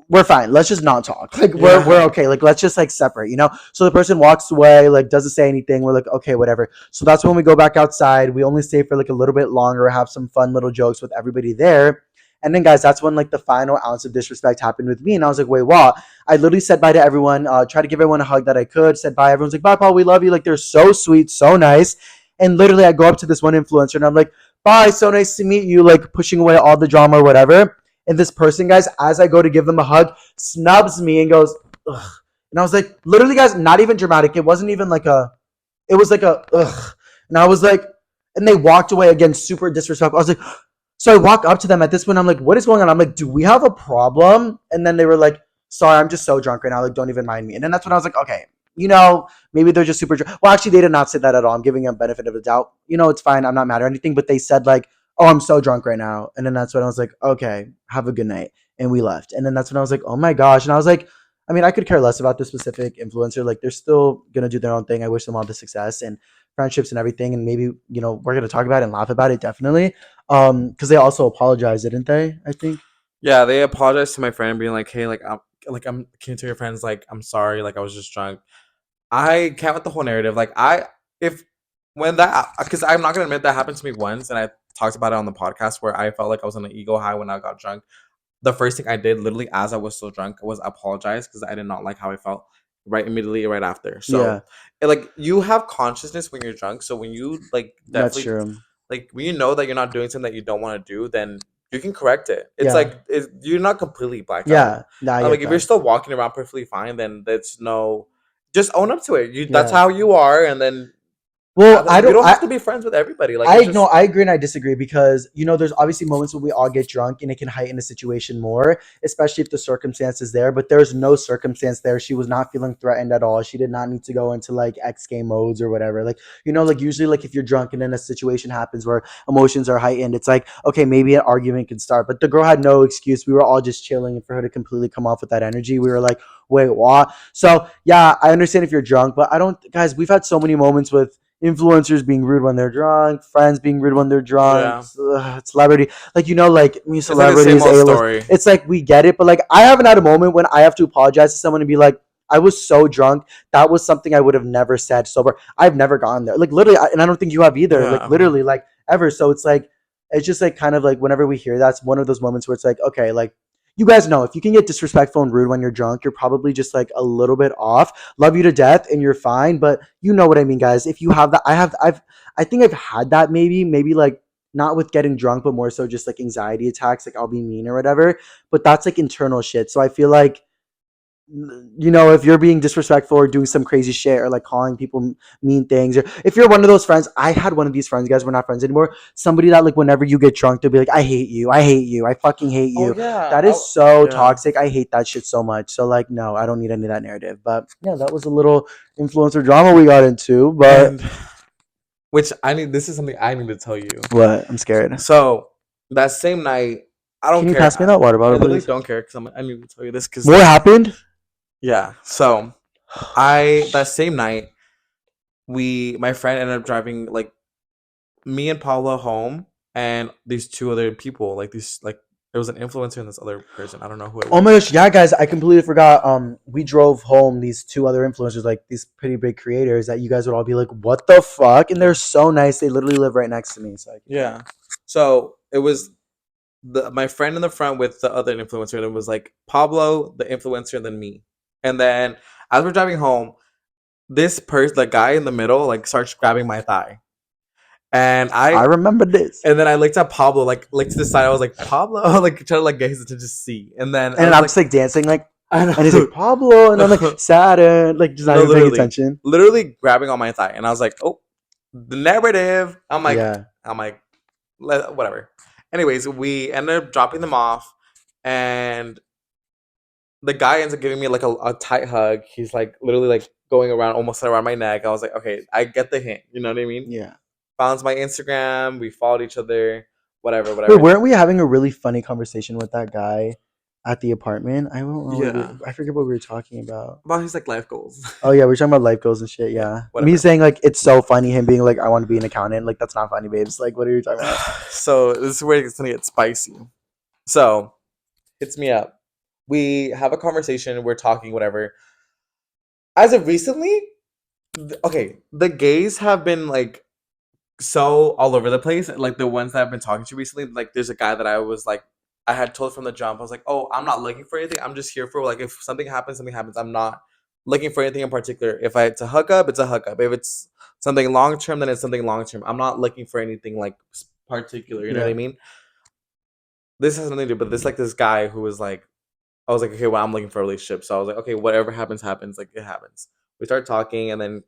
we're fine. Let's just not talk. Like we're Yeah, okay. Like let's just like separate, you know? So the person walks away, like doesn't say anything. We're like, okay, whatever. So that's when we go back outside. We only stay for like a little bit longer, have some fun little jokes with everybody there. And then guys, that's when like the final ounce of disrespect happened with me. And I was like, wait, what? I literally said bye to everyone, tried to give everyone a hug that I could, said bye. Everyone's like, bye, Paul, we love you. Like they're so sweet, so nice. And literally I go up to this one influencer and I'm like, bye, so nice to meet you, like pushing away all the drama or whatever. And this person, guys, as I go to give them a hug, snubs me and goes, ugh. And I was like, literally, guys, not even dramatic. It wasn't even like a, it was like a, ugh. And I was like, and they walked away again, super disrespectful. I was like, so I walk up to them at this point. I'm like, what is going on? I'm like, do we have a problem? And then they were like, sorry, I'm just so drunk right now. Like, don't even mind me. And then that's when I was like, okay, maybe they're just super drunk. Well, actually, they did not say that at all. I'm giving them benefit of the doubt. It's fine. I'm not mad or anything. But they said like, oh, I'm so drunk right now. And then that's when I was like, okay, have a good night. And we left. And then that's when I was like, oh my gosh. And I was like, I mean, I could care less about this specific influencer. Like, they're still gonna do their own thing. I wish them all the success and friendships and everything. And maybe we're gonna talk about it and laugh about it definitely. Because they also apologized, didn't they? I think. yeah. They apologized to my friend, being like, hey, I'm can you tell your friends like I'm sorry, like I was just drunk. I can't with the whole narrative. Like if when that because I'm not gonna admit that happened to me once, and I talked about it on the podcast where I felt like I was on an ego high when I got drunk. The first thing I did, literally as I was still drunk, was apologize because I did not like how I felt right immediately right after. Yeah, So, like you have consciousness when you're drunk. So when you like that's definitely true. like when you know that you're not doing something that you don't want to do, then you can correct it. It's Yeah, like you're not completely blacked out. yeah. Nah, I get Like if you're that. still walking around perfectly fine, then that's no. Just own up to it. That's Yeah. how you are, and then Well, I you don't. don't have to be friends with everybody. Like I it's know just I agree and I disagree because there's obviously moments when we all get drunk and it can heighten the situation more, especially if the circumstance is there. But there's no circumstance there. She was not feeling threatened at all. She did not need to go into like X game modes or whatever. Like like usually like if you're drunk and then a situation happens where emotions are heightened, it's like okay maybe an argument can start. But the girl had no excuse. We were all just chilling, and for her to completely come off with that energy, we were like, wait, what? So yeah, I understand if you're drunk, but I don't. Guys, we've had so many moments with influencers being rude when they're drunk, friends being rude when they're drunk, yeah. celebrity, like like me It's like the same celebrities, old A-list. story. It's like we get it, but like I haven't had a moment when I have to apologize to someone and be like, I was so drunk. That was something I would have never said sober. I've never gone there. Like literally, and I don't think you have either. Yeah, Like uh-huh. literally, like ever. So it's just like kind of like whenever we hear that's one of those moments where it's like, okay, like you guys know if you can get disrespectful and rude when you're drunk, you're probably just like a little bit off. Love you to death and you're fine, but you know what I mean, guys. If you have that, I think I've had that maybe like not with getting drunk, but more so just like anxiety attacks, like I'll be mean or whatever. But that's like internal shit. So I feel like if you're being disrespectful or doing some crazy shit or like calling people mean things, or if you're one of those friends, I had one of these friends, guys, we're not friends anymore. Somebody that like whenever you get drunk, they'll be like, I hate you, I fucking hate Oh you. yeah. That is Oh so yeah. toxic. I hate that shit so much. So like, no, I don't need any of that narrative. But yeah, that was a little influencer drama we got into. But And which I need. This is something I need to tell you. what? I'm scared. So that same night, I Can don't you care. pass me that water I bottle, literally please? don't care because I need to tell you this because What happened? yeah. So I that same night my friend ended up driving like me and Paula home and these two other people like these like there was an influencer and this other person. I don't know who it Oh my was. gosh, yeah, guys, I completely forgot. We drove home these two other influencers, like these pretty big creators that you guys would all be like, "What the fuck?" And they're Yeah. so nice. They literally live right next to me. So Yeah. So it was my friend in the front with the other influencer, and it was like Pablo, the influencer, and then me. And then as we're driving home, this person, the guy in the middle, like starts grabbing my thigh. And I remember this. and then I looked at Pablo, like to the side. I was like, Pablo, like trying to like get his attention to see. And then I And was I'm like, just like dancing, like, I and he's like, know. Pablo. And I'm like, sad and like just not No, even paying literally, attention. literally grabbing on my thigh, and I was like, "Oh, the narrative." Yeah. I'm like, whatever. Anyways, we ended up dropping them off, and the guy ends up giving me like a tight hug. He's like literally like going around almost around my neck. I was like, okay, I get the hint. You know what I mean? Yeah. Found my Instagram. We followed each other. Whatever, Wait, whatever. weren't we having a really funny conversation with that guy at the apartment? I don't know. Yeah, I forget what we were talking about. about his like life goals. Oh yeah, we are talking about life goals and shit. Yeah, Yeah, me whatever. saying like it's so funny. Him being like, I want to be an accountant. Like that's not funny, babes. Like what are you talking about? So this is where it's gonna get spicy. So hits me up. We have a conversation. We're talking, whatever. As of recently, okay, the gays have been like so all over the place. Like the ones that I've been talking to recently, like there's a guy that I was like, I had told from the jump. I was like, oh, I'm not looking for anything. I'm just here for like if something happens, something happens. I'm not looking for anything in particular. If it's a hookup, it's a hookup. If it's something long term, then it's something long term. I'm not looking for anything like particular. You know what I Yeah, mean? This has nothing to do, but this guy who was like, I was like, okay, well, I'm looking for a relationship. So I was like, okay, whatever happens, happens. Like it happens. We start talking, and then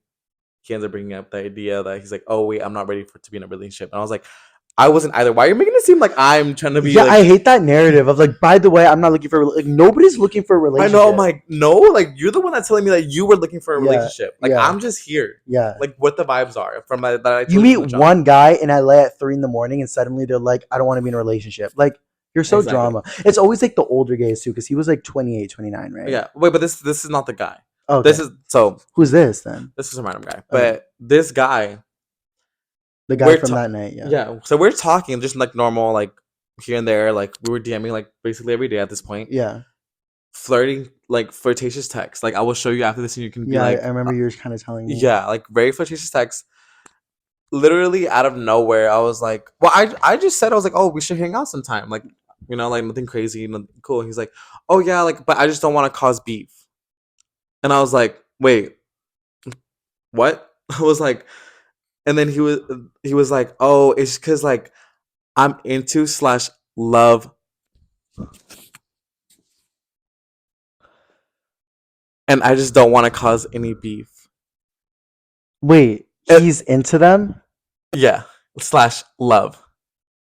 he ends up bringing up the idea that he's like, oh wait, I'm not ready for to be in a relationship. And I was like, I wasn't either. Why are you making it seem like I'm trying to be yeah. like? I hate that narrative of like. By the way, I'm not looking for like nobody's looking for a I know. I'm relationship. like, no, like you're the one that's telling me that you were looking for a Yeah, relationship. Like yeah, I'm just here. yeah. Like what the vibes are from that I You told you meet from the jump. one guy in LA at 3 in the morning, and suddenly they're like, I don't want to be in a relationship. Like you're so Exactly. drama. It's always like the older gays too, because he was like 28, 29, right? Yeah. Wait, but this is not the guy. This Okay. is so. Who's this then? This is a random guy, Okay. but this guy, The guy we're from that night. Yeah. yeah. So we're talking just like normal, like here and there. Like we were DMing like basically every day at this point. Yeah. Flirting, like flirtatious text. Like I will show you after this, and you can be Yeah. I like, remember you were kind of telling me. yeah, like very flirtatious text. Literally out of nowhere, I was like, well, I just said I was like, oh, we should hang out sometime. Like, like nothing crazy, nothing cool. He's like, oh yeah, like, but I just don't want to cause beef. And I was like, wait, what? I was like, and then he was like, oh, it's because like I'm into slash love, and I just don't want to cause any beef. Wait, Uh, he's into them? yeah, slash love.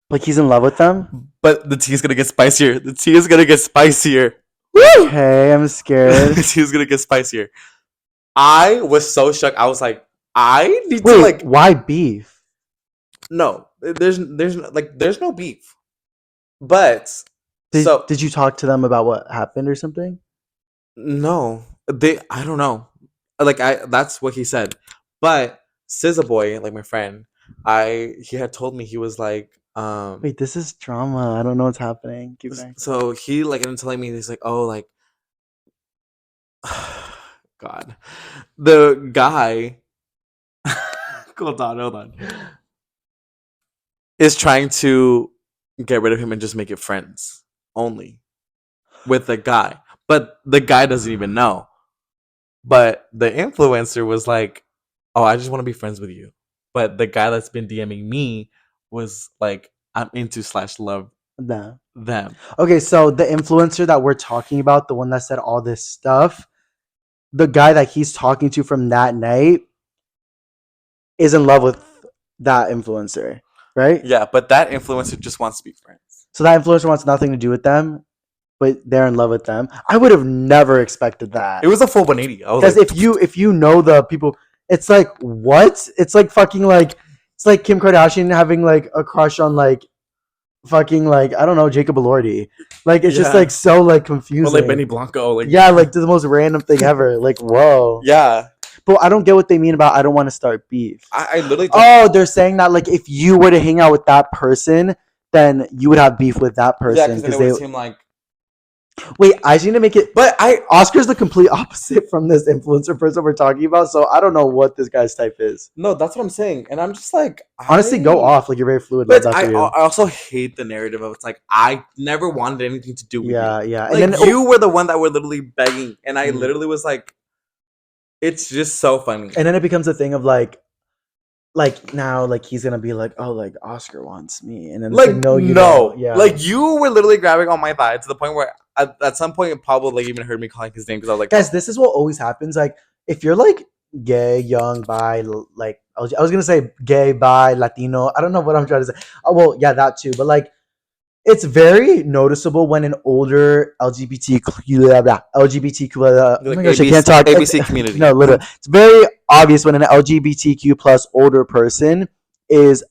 Like he's in love with them? But the tea is gonna get spicier. The tea is gonna get spicier. Woo! Okay, I'm scared. The tea is gonna get spicier. I was so shocked. I was like, I need to Wait, like why beef? no. There's no beef. But so Did you talk to them about what happened or something? no, I don't know. Like I that's what he said. But SZA boy, like my friend, he had told me he was like Wait, this is drama. I don't know what's happening. Keep going. so he like ended up telling me he's like, oh like God. The guy hold on. Is trying to get rid of him and just make it friends only with the guy. But the guy doesn't even know. But the influencer was like, oh, I just want to be friends with you. But the guy that's been DMing me was like, I'm into slash love No. them. Okay, so the influencer that we're talking about, the one that said all this stuff, the guy that he's talking to from that night is in love with that influencer, right? Yeah, but that influencer just wants to be friends. So that influencer wants nothing to do with them, but they're in love with them. I would have never expected that. It was a full 180. I was Because like, if you know the people, it's like what? It's like fucking like it's like Kim Kardashian having like a crush on like fucking like I don't know Jacob Elordi. Like it's just Yeah. like so like or confusing. like Benny Blanco. Like, Yeah, like the most random thing ever. Like whoa. yeah. But I don't get what they mean about I don't want to start beef. I literally don't. Oh, they're saying that like if you were to hang out with that person, then you would have beef with that Yeah, person because then it they would seem like. wait. I just need to make it. But Oscar's the complete opposite from this influencer person we're talking about, so I don't know what this guy's type is. no, that's what I'm saying, and I'm just like, Honestly, go off. Like you're very fluid. Love But that I, for you. I also hate the narrative of it's like I never wanted anything to do with Yeah, you. yeah. Like And then you were the one that were literally begging, and I Mhm. literally was like, it's just so funny. and then it becomes a thing of like like now, like he's gonna be like, oh, like Oscar wants me, and then it's like, Like no, you don't. no, Yeah, like you were literally grabbing on my thigh to the point where at some point Pablo like even heard me calling his name because I was like, guys, this is what always happens. Like if you're like gay, young, bi, like I was gonna say gay, bi, Latino. I don't know what I'm trying to say. Oh well, yeah, that too. But like it's very noticeable when an older LGBTQ oh like my gosh, I can't talk. ABC community. No, literally, it's very obvious when an LGBTQ plus older person is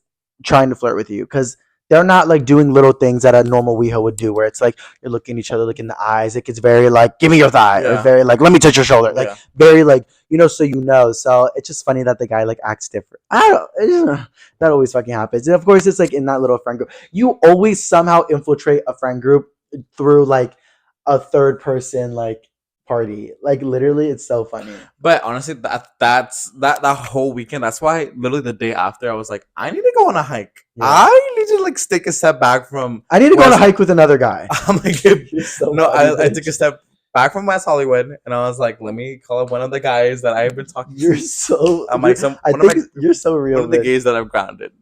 trying to flirt with you because they're not like doing little things that a normal WeHo would do, where it's like you're looking each other, look in the eyes. It gets very like, give me your thigh, or Yeah, very like, let me touch your shoulder, like yeah. very like, so you know. So it's just funny that the guy like acts different. I don't. That always fucking happens, and of course it's like in that little friend group you always somehow infiltrate a friend group through like a third person like party. Like literally, it's so funny. But honestly, that whole weekend. That's why literally the day after, I was like, I need to go on a hike. Yeah. I need to like take a step back from I need to go on a West. hike with another guy. I'm like, You're so no, funny, I took a bitch. step back from West Hollywood, and I was like, let me call up one of the guys that I've been talking You're to. so. I'm like, some I one of think my you're so one real, of the bitch. gays that I've grounded.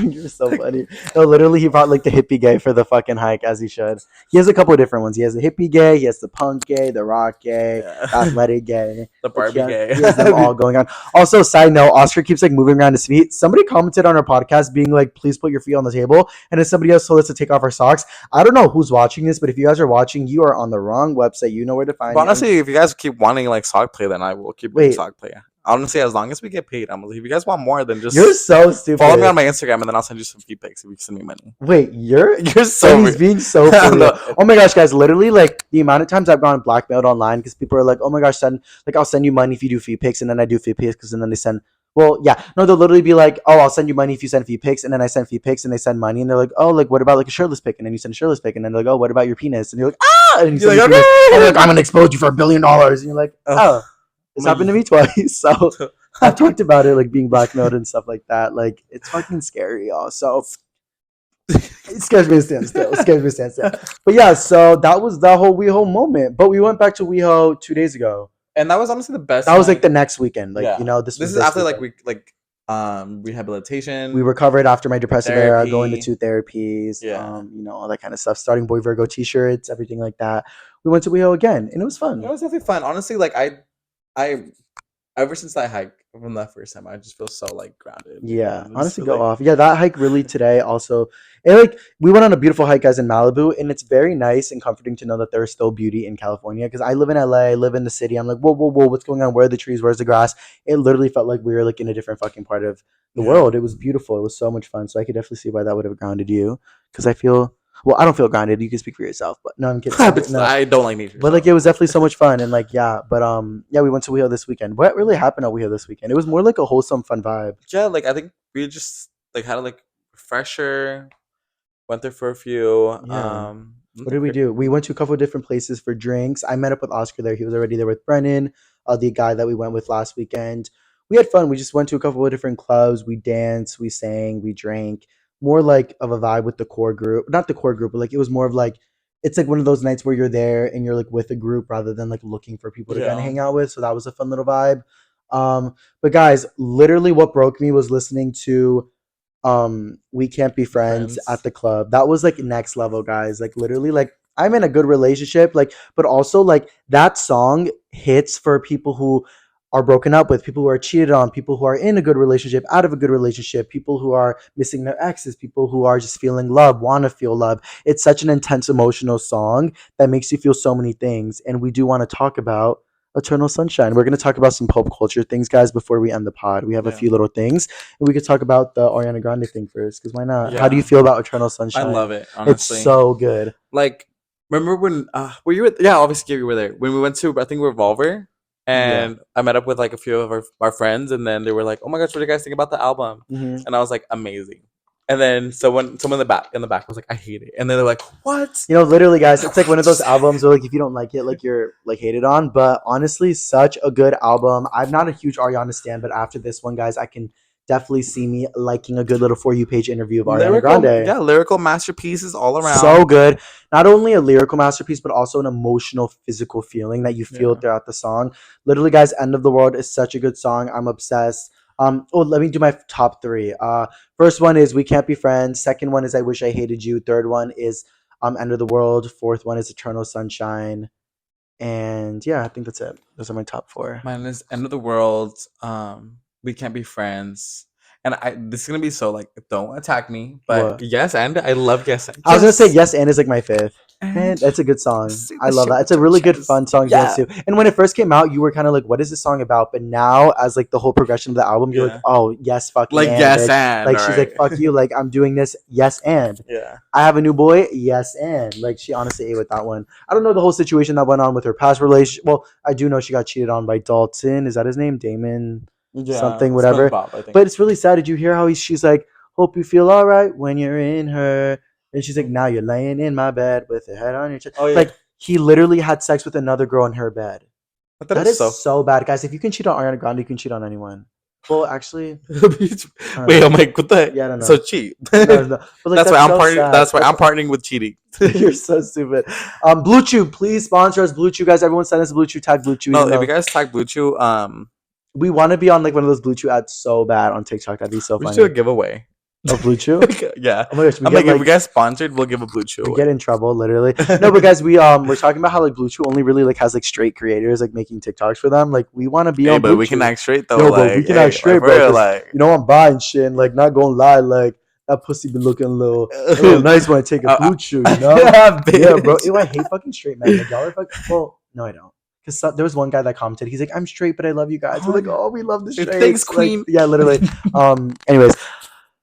You're so funny. No, literally, he brought like the hippie gay for the fucking hike, as he should. He has a couple of different ones. He has the hippie gay, he has the punk gay, the rock gay, the Yeah, athletic gay. the Like Barbie gay. he has them all going on. Also, side note, Oscar keeps like moving around his feet. Somebody commented on our podcast being like, please put your feet on the table. And then somebody else told us to take off our socks. I don't know who's watching this, but if you guys are watching, you are on the wrong website. You know where to But find me. honestly, if you guys keep wanting like sock play, then I will keep doing Wait, sock play. Honestly, as long as we get paid, I'm like, if you guys want more, then you're just so follow me on stupid. my Instagram, and then I'll send you some feed pics if you send me money. Wait, you're You're and so he's weird. being so for real. No, Oh my gosh, guys! Literally, like the amount of times I've gone blackmailed online because people are like, "Oh my gosh, send like I'll send you money if you do feed pics," and then I do feed pics because and then they send. Well, yeah, no, they'll literally be like, "Oh, I'll send you money if you send feed pics," and then I send feed pics and they send money and they're like, "Oh, like what about like a shirtless pic?" And then you send a shirtless pic and then they're like, "Oh, what about your penis?" And you're like, "Ah!" And you you're send your like, penis and they're like, "I'm okay. gonna expose you for $1 billion," and you're like, "Oh, this happened to me twice." So I've talked about it like being blackmailed and stuff like that. Like it's fucking scary, y'all. So it scares me to stand still. It scares me to stand still. But yeah, so that was the whole WeHo moment. But we went back to WeHo 2 days ago. And that was honestly the best That was like night. the next weekend. Like, Yeah, this this was is this after like weekend. we like We rehabilitation, recovered after my depressive era, going to therapy. 2 therapies, Yeah, all that kind of stuff. Starting Boy Virgo t-shirts, everything like that. We went to WeHo again and it was it fun. was definitely fun. Honestly, like I ever since that hike from that first time, I just feel so like grounded, Yeah, and I just honestly, feel go like off. Yeah, that hike really today also. And like we went on a beautiful hike guys in Malibu, and it's very nice and comforting to know that there's still beauty in California. Because I live in LA, live in the city. I'm like, whoa, whoa, whoa, what's going on? Where are the trees? Where's the grass? It literally felt like we were like in a different fucking part of the yeah. world. It was beautiful. It was so much fun. So I could definitely see why that would have grounded you. Because I feel, well, I don't feel grounded. You can speak for yourself, but no, I'm kidding. I do, But no, I don't like nature, but like so it was definitely so much fun and like yeah, but yeah, we went to WeHo this weekend. What really happened at WeHo this weekend? It was more like a wholesome, fun vibe. yeah. Like I think we just like had a like refresher. Went there for a few. Yeah. What Nothing did we cra- do? We went to a couple of different places for drinks. I met up with Oscar there. He was already there with Brennan, the guy that we went with last weekend. We had fun. We just went to a couple of different clubs. We danced, we sang, we drank. More like of a vibe with the core group. Not the core group, but like it was more of like it's like one of those nights where you're there and you're like with a group rather than like looking for people to kind of yeah, hang out with. So that was a fun little vibe. But guys, literally what broke me was listening to We Can't Be Friends at friends. the club. That was like next level, guys. Like literally, like I'm in a good relationship, like, but also like that song hits for people who are broken up with, people who are cheated on, people who are in a good relationship, out of a good relationship, people who are missing their exes, people who are just feeling love, want to feel love. It's such an intense emotional song that makes you feel so many things. And we do want to talk about Eternal Sunshine. We're going to talk about some pop culture things, guys, before we end the pod. We have a Yeah, few little things. And we could talk about the Ariana Grande thing first, because why not? How do you yeah. feel about Eternal I Sunshine? love it. It's Honestly, so good. like remember when were you at, yeah, obviously you were there when we went to I think Revolver, Yeah. and I met up with like a few of our friends, and then they were like, oh my gosh, what do you guys think about the album? Hmm. And I was like, amazing. And then someone in the back was like, I hate it. And then they're like, what? Literally, I guys, was like, it's like one of what? those albums where, like, if you don't like it, like, you're, like, hated on. But honestly, such a good album. I'm not a huge Ariana stan, but after this one, guys, I can definitely see me liking a good little For You page interview of Ariana Lyrical, Grande. yeah, lyrical masterpieces all So around. good. Not only a lyrical masterpiece, but also an emotional, physical feeling that you feel Yeah, throughout the song. Literally, guys, End of the World is such a good song. I'm obsessed. Let me do my top three. First one is We Can't Be Friends. Second one is I Wish I Hated You. Third one is End of the World. Fourth one is Eternal Sunshine. And yeah, I think that's it. Those are my top four. Mine is End of the World. We Can't Be Friends. And this is gonna be so like don't attack me, but What? yes, and I love yes, and I was gonna say Yes and is like my fifth. and And that's a good song. sing I the love shit that. It's with a your really good, fun chest. song to dance Yeah, to. And when it first came out, you were kind of like, "What is this song about?" But now, as like the whole progression of the album, you're like, yeah. "Oh, yes, fucking Like and yes, bitch." and Like all she's right. like, "Fuck you." Like I'm doing this. Yes and. Yeah. I have a new boy. Yes and. Like she honestly ate with that one. I don't know the whole situation that went on with her past relationship. Well, I do know she got cheated on by Dalton. Is that his name? Damon something, Yeah. whatever. SpongeBob, I think. But it's really sad. Did you hear how she's like, "Hope you feel all right when you're in her." And she's like, "Now you're laying in my bed with your head on your chest." Oh yeah. Like he literally had sex with another girl in her bed. I thought it That was is so. so bad, guys. If you can cheat on Ariana Grande, you can cheat on anyone. Well, actually, I don't Wait, know. I'm like, what the heck? Yeah, I don't So know. cheat. No, no. But like That's why that's I'm so partnering. sad. That's why That's I'm partnering with cheating. you're so stupid. Blue Chew, please sponsor us. Blue Chew, guys. Everyone send us a Blue Chew. Tag Blue Chew, No, even if you though guys tag Blue Chew, we want to be on like one of those Blue Chew ads so bad on TikTok. That'd be so we should do a funny. giveaway. Of Blue Chew. Yeah, Oh my gosh, we I'm get like, if we like get sponsored, we'll give a Blue Chew we away. get in trouble literally. No, but guys, we're talking about how like Blue Chew only really like has like straight creators like making TikToks for them. Like we want to be Hey, on but Blue we can Chew. act straight though. No, but we Like, can act hey, like straight, for bro, real, because like. I'm buying shit. And, like not gonna lie, like that pussy be looking a little nice when I take a Blue Chew. You know? Yeah, Yeah, bro. bitch. Ew, I hate fucking straight men. Like y'all are fucking. Well, no, I don't. Because there was one guy that commented. He's like, "I'm straight, but I love you guys." We're Oh, like, "Oh, we love the thanks, straights." Like, Queen. yeah, literally. Anyways,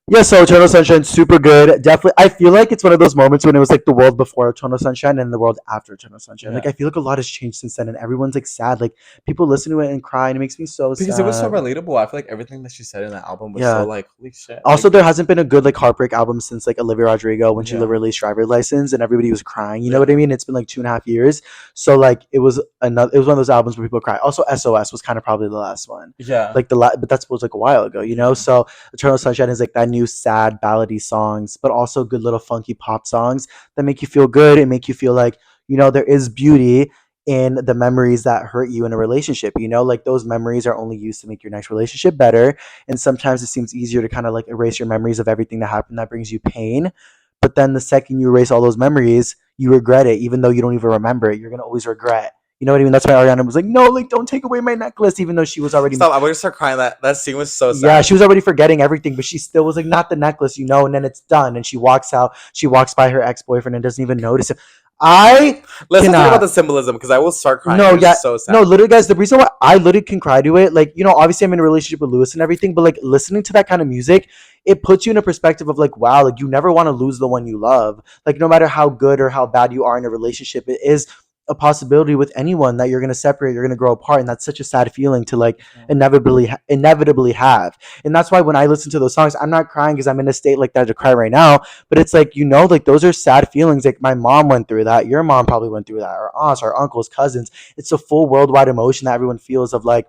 yeah, so Eternal Sunshine, super good. Definitely, I feel like it's one of those moments when it was like the world before Eternal Sunshine and the world after Eternal Sunshine. Like, Yeah. I feel like a lot has changed since then, and everyone's like sad. Like, people listen to it and cry, and it makes me so Because it was so sad. relatable. I feel like everything that she said in that album was so Yeah. like, holy shit. Also, Like, there hasn't been a good like heartbreak album since like Olivia Rodrigo when she yeah, released Driver's License, and everybody was crying. You know yeah, what I mean? It's been like 2.5 years, so like it was another. It was one of those albums where people cry. Also, SOS was kind of probably the last one, yeah, like but that was like a while ago. You know, yeah. so Eternal Sunshine is like that new sad ballady songs, but also good little funky pop songs that make you feel good and make you feel like there is beauty in the memories that hurt you in a relationship. Like those memories are only used to make your next relationship better, and sometimes it seems easier to kind of like erase your memories of everything that happened that brings you pain. But then the second you erase all those memories, you regret it, even though you don't even remember it. You're gonna always regret. You know what I mean? That's why Ariana was like, "No, like don't take away my necklace," even though she was already, Stop! I'm gonna start crying. That scene was so yeah, sad. she was already forgetting everything, but she still was like, "Not the necklace," and then it's done, and she walks out. She walks by her ex boyfriend and doesn't even notice him. I Let's not talk about cannot. the symbolism because I will start crying. No, It was yeah, so no, sad. literally, guys. The reason why I literally can cry to it, like, obviously I'm in a relationship with Lewis and everything, but like listening to that kind of music, it puts you in a perspective of like, wow, like you never want to lose the one you love. Like, no matter how good or how bad you are in a relationship, it is a possibility with anyone that you're gonna separate, you're gonna grow apart, and that's such a sad feeling to like inevitably have. And that's why when I listen to those songs, I'm not crying because I'm in a state like that to cry right now, but it's like like those are sad feelings. Like my mom went through that, your mom probably went through that, our aunts, our uncles, cousins. It's a full worldwide emotion that everyone feels of like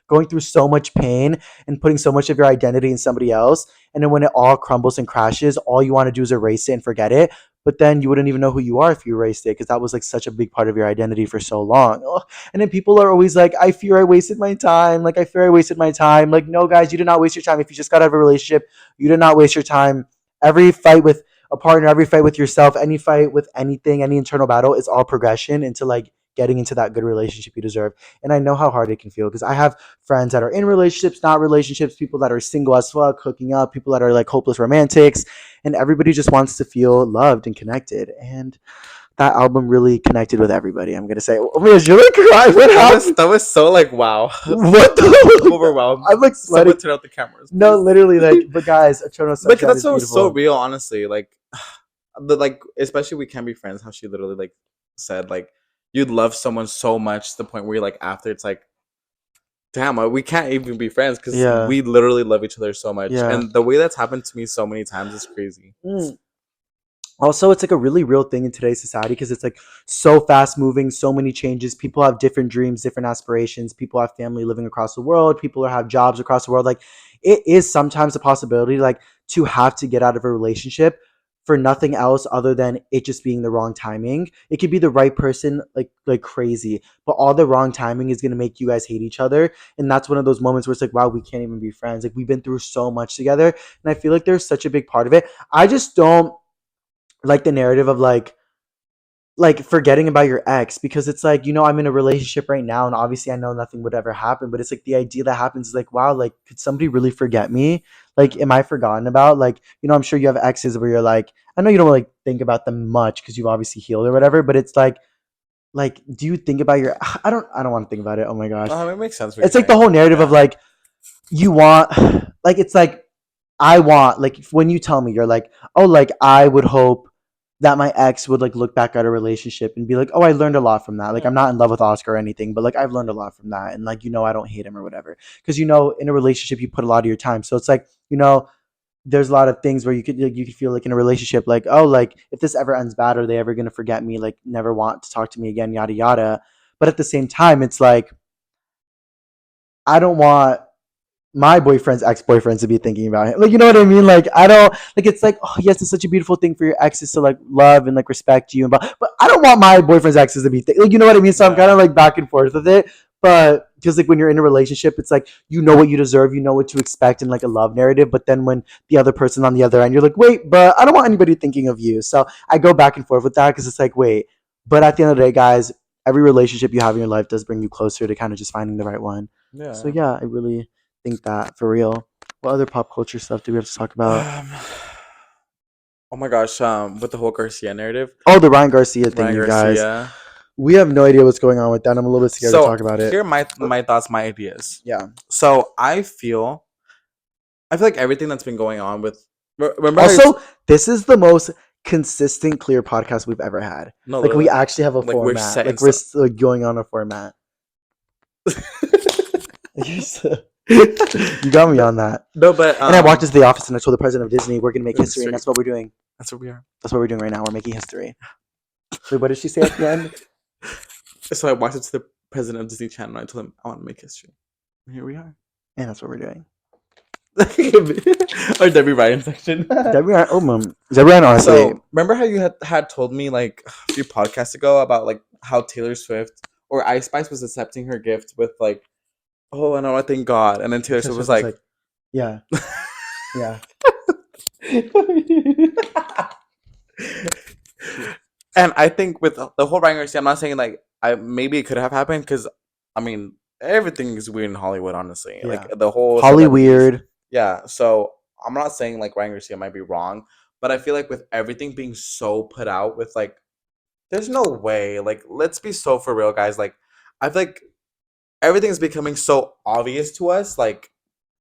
going through so much pain and putting so much of your identity in somebody else. And then when it all crumbles and crashes, all you want to do is erase it and forget it. But then you wouldn't even know who you are if you erased it because that was like such a big part of your identity for so long. Ugh. And then people are always like, I fear I wasted my time. Like, I fear I wasted my time. Like, no, guys, you did not waste your time. If you just got out of a relationship, you did not waste your time. Every fight with a partner, every fight with yourself, any fight with anything, any internal battle is all progression into like getting into that good relationship you deserve. And I know how hard it can feel because I have friends that are in relationships, not relationships, people that are single as fuck, hooking up, people that are like hopeless romantics, and everybody just wants to feel loved and connected. And that album really connected with everybody. I'm gonna say, oh my gosh, you're like crying. What happened? That was so like wow. What I'm the? overwhelmed. I'm like Someone sweating. turn out the cameras, No, please. literally, like, but guys, Eternal Like Sunshine that's is so beautiful. real, honestly. Like the like especially we can be friends. How she literally like said like you'd love someone so much to the point where you're like after it's like damn we can't even be friends because Yeah, we literally love each other so much. yeah. And the way that's happened to me so many times is crazy. Mm. Also, it's like a really real thing in today's society because it's like so fast moving, so many changes. People have different dreams, different aspirations. People have family living across the world. People have jobs across the world. Like it is sometimes a possibility, like to have to get out of a relationship for nothing else other than it just being the wrong timing. It could be the right person, like crazy, but all the wrong timing is gonna make you guys hate each other. And that's one of those moments where it's like, wow, we can't even be friends. Like we've been through so much together, and I feel like there's such a big part of it. I just don't like the narrative of like forgetting about your ex, because it's like, I'm in a relationship right now and obviously I know nothing would ever happen, but it's like the idea that happens is like, wow, like could somebody really forget me? Like am I forgotten about? Like, I'm sure you have exes where you're like, I know you don't like think about them much because you've obviously healed or whatever, but it's like do you think about your I don't want to think about it. Oh my gosh. It makes sense what you're It's like the saying. whole narrative of Yeah. like you want like it's like I want, like when you tell me, you're like, oh, like I would hope that my ex would like look back at a relationship and be like, oh, I learned a lot from that. Like I'm Yeah. not in love with Oscar or anything, but like I've learned a lot from that, and like I don't hate him or whatever. Because in a relationship you put a lot of your time, so it's like there's a lot of things where you could feel like in a relationship like, oh, like if this ever ends bad, are they ever gonna forget me? Like never want to talk to me again, yada yada. But at the same time, it's like I don't want my boyfriend's ex-boyfriends to be thinking about him. Like, you know what I mean? Like, I don't like. It's like, oh yes, it's such a beautiful thing for your exes to like love and like respect you, but I don't want my boyfriend's exes to be like, you know what I mean? So I'm kind Yeah. of like back and forth with it. But because like when you're in a relationship, it's like you know what you deserve, you know what to expect in like a love narrative. But then when the other person on the other end, you're like, wait, but I don't want anybody thinking of you. So I go back and forth with that because it's like, wait, but at the end of the day, guys, every relationship you have in your life does bring you closer to kind of just finding the right one. So Yeah. yeah, I really think that for real. What other pop culture stuff do we have to talk about? Um, oh my gosh. With the whole Garcia narrative, Oh, the Ryan Garcia thing, Ryan you guys. Garcia. We have no idea what's going on with that. I'm a little bit scared to So talk about it. here are my thoughts, my ideas. Yeah. So I feel like everything that's been going on with. Remember how Also, this is the most consistent, clear podcast we've ever had. no, Like we literally, actually have a like we're format. set in Like we're stone. like, going on a format. You got me no, on that. no, but And I walked into the office and I told the president of Disney, we're gonna make history, and history. that's what we're doing. That's what we are. That's what we're doing right now. We're making history. Wait, what did she say at the end? So I walked up to the president of Disney Channel and I told him I want to make history. And here we are. And that's what we're doing. Our Debbie Ryan section. Debbie Ryan, honestly. So remember how you had told me like a few podcasts ago about like how Taylor Swift or Ice Spice was accepting her gift with like, oh, and I want to thank God, and then Taylor Swift was like, yeah, yeah. And I think with the whole Ryan Garcia, I'm not saying like maybe it could have happened because I mean everything is weird in Hollywood, honestly. Yeah. Like the whole Holly celebrities. weird. Yeah, so I'm not saying like Ryan Garcia might be wrong, but I feel like with everything being so put out with like, there's no way. Like, let's be so for real, guys. Like, I feel like everything is becoming so obvious to us. Like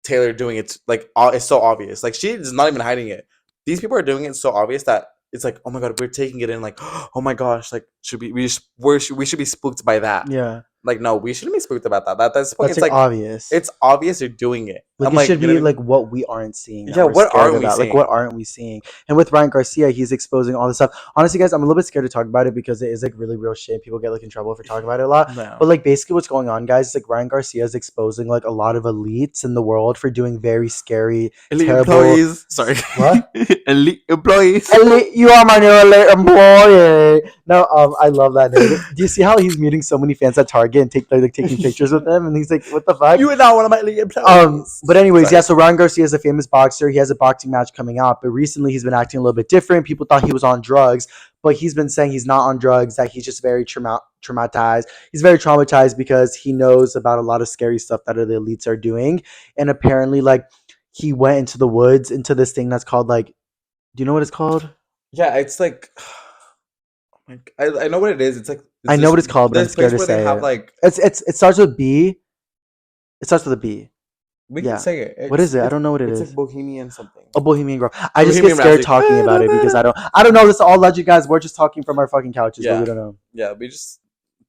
Taylor doing it, like it's so obvious. Like she's not even hiding it. These people are doing it so obvious that it's like, oh my god, we're taking it in. Like, oh my gosh, like should we should be spooked by that? Yeah. Like, no, we shouldn't be spooked about that. That's That's it's like like obvious. it's obvious you're doing it. Like I'm it like, should you know be what I mean? like what we aren't seeing. That Yeah, we're what scared aren't we about. Like seeing? what aren't we seeing? And with Ryan Garcia, he's exposing all this stuff. Honestly, guys, I'm a little bit scared to talk about it because it is like really real shit. People get like in trouble for talking about it a lot. No. But like basically what's going on, guys, is like Ryan Garcia is exposing like a lot of elites in the world for doing very scary, Elite terrible employees. Sorry. What? Elite employees. Elite, you are my new elite employee. No, I love that name. Do you see how he's meeting so many fans at Target and taking pictures with them? And he's like, "What the fuck?" You are not one of my elite employees. But anyways, Sorry. yeah. So Ryan Garcia is a famous boxer. He has a boxing match coming out, but recently he's been acting a little bit different. People thought he was on drugs, but he's been saying he's not on drugs. That he's just very traumatized. He's very traumatized because he knows about a lot of scary stuff that the elites are doing, and apparently, like, he went into the woods into this thing that's called like. Do you know what it's called? Yeah, it's like, I know what it is. It's like I know what it's called, but I'm this place scared to where they say have it. like It starts with B. It starts with a B. we Yeah. can say it. What is it? I don't know what it it's is. like Bohemian something. A Bohemian Grove. I just Bohemian get scared Rhapsody. talking about it because I don't know. This is all legend, guys. We're just talking from our fucking couches, but we don't know. Yeah, we just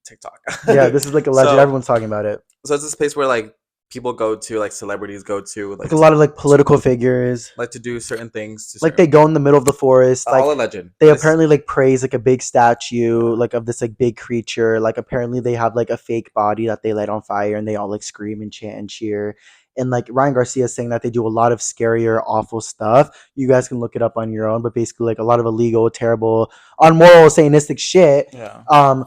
TikTok. Yeah, this is like a legend. So, Everyone's talking about it. so it's this place where like people go to, like celebrities go to, Like a lot of like political figures. like to do certain things. To Like they go in the middle of the forest. Like all a legend. they apparently like praise like a big statue, like of this like big creature. Like apparently they have like a fake body that they light on fire, and they all like scream and chant and cheer. And like Ryan Garcia is saying that they do a lot of scarier, awful stuff. You guys can look it up on your own, but basically like a lot of illegal, terrible, unmoral, satanistic shit. Yeah. Um,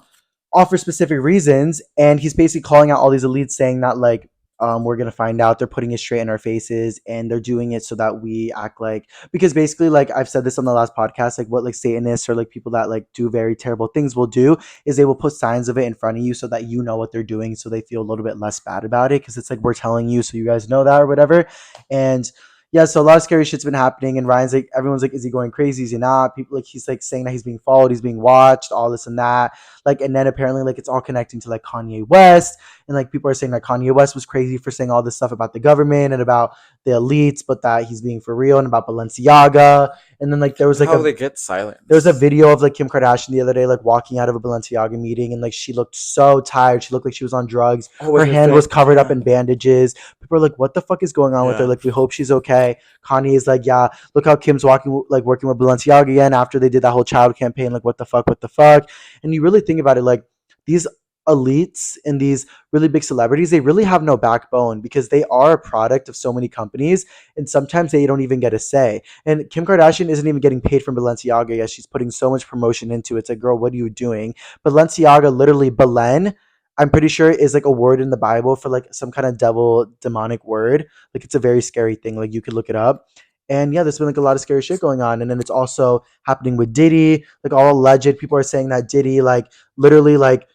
all for specific reasons. And he's basically calling out all these elites, saying that like we're gonna find out. They're putting it straight in our faces, and they're doing it so that we act like, because basically, like I've said this on the last podcast, like what like Satanists or like people that like do very terrible things will do is they will put signs of it in front of you so that you know what they're doing, so they feel a little bit less bad about it, because it's like we're telling you so you guys know that or whatever. And yeah, so a lot of scary shit's been happening, and Ryan's like, everyone's like, is he going crazy? Is he not? People like, he's like saying that he's being followed, he's being watched, all this and that. Like, and then apparently, like, it's all connecting to like Kanye West, and like people are saying that Kanye West was crazy for saying all this stuff about the government and about the elites, but that he's being for real, and about Balenciaga. And then like there was like How a they get silence. there was a video of like Kim Kardashian the other day, like walking out of a Balenciaga meeting, and like she looked so tired. She looked like she was on drugs. Oh, Her with hand was covered up yeah. in bandages. People are like, "What the fuck is going on with her?" Yeah. Like, we hope she's okay. Kanye is like, "Yeah, look how Kim's working with Balenciaga again after they did that whole child campaign. Like, what the fuck? What the fuck?" And you really think about it, like these elites and these really big celebrities, they really have no backbone because they are a product of so many companies, and sometimes they don't even get a say. And Kim Kardashian isn't even getting paid from Balenciaga yet. She's putting so much promotion into it. It's like, girl, what are you doing? Balenciaga, literally, Belen, I'm pretty sure is like a word in the Bible for like some kind of devil demonic word. Like, it's a very scary thing. Like, you could look it up. And yeah, there's been like a lot of scary shit going on. And then it's also happening with Diddy. Like, all alleged. People are saying that Diddy, like, literally, like,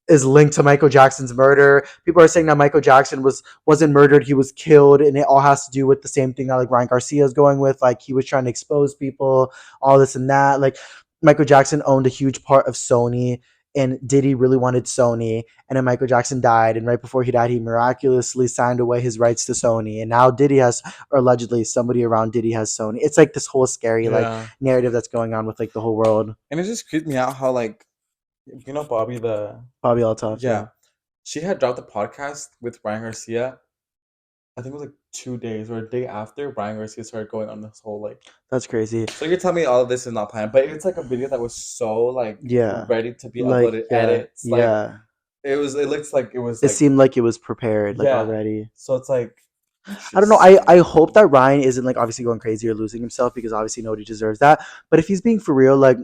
is linked to Michael Jackson's murder. People are saying that Michael Jackson wasn't murdered, he was killed, and it all has to do with the same thing that like Ryan Garcia is going with, like he was trying to expose people, all this and that. Like, Michael Jackson owned a huge part of Sony, and Diddy really wanted Sony, and then Michael Jackson died, and right before he died, he miraculously signed away his rights to Sony, and now Diddy has, or allegedly somebody around Diddy has Sony. It's like this whole scary like Yeah. narrative that's going on with like the whole world. And it just creeped me out how like Bobby the Bobby Altoff, yeah. She had dropped the podcast with Ryan Garcia. I think it was like 2 days or a day after Ryan Garcia started going on this whole like. that's crazy. So you're telling me all of this is not planned, but it's like a video that was so like Yeah, ready to be like uploaded, yeah, edits. Like yeah. it looks like it was It like seemed like it was prepared, like yeah. already. So it's like I don't know. I hope that Ryan isn't like obviously going crazy or losing himself, because obviously nobody deserves that. But if he's being for real, like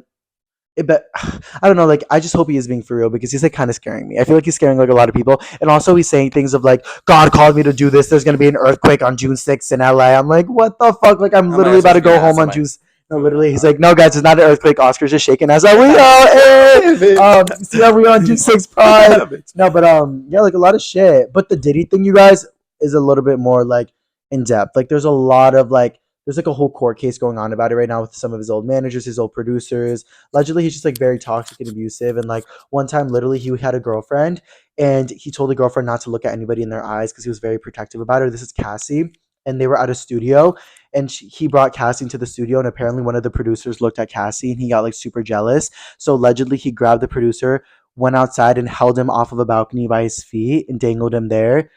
it bet I don't know, like I just hope he is being for real, because he's like kind of scaring me. I feel like he's scaring like a lot of people. And also he's saying things of like, God called me to do this. There's gonna be an earthquake on June 6th in LA. I'm like, what the fuck? Like, I'm literally about to go home on June. No, literally, he's like, no, guys, it's not an earthquake. Oscar's just shaking as we are. See how we on June 6th Pride. No, but yeah, like a lot of shit. But the Diddy thing, you guys, is a little bit more like in depth. Like, there's a lot of like, there's like a whole court case going on about it right now with some of his old managers, his old producers. Allegedly, he's just like very toxic and abusive. And like one time, literally, he had a girlfriend, and he told the girlfriend not to look at anybody in their eyes because he was very protective about her. This is Cassie, and they were at a studio, and he brought Cassie into the studio, and apparently one of the producers looked at Cassie, and he got like super jealous. So allegedly, he grabbed the producer, went outside, and held him off of a balcony by his feet and dangled him there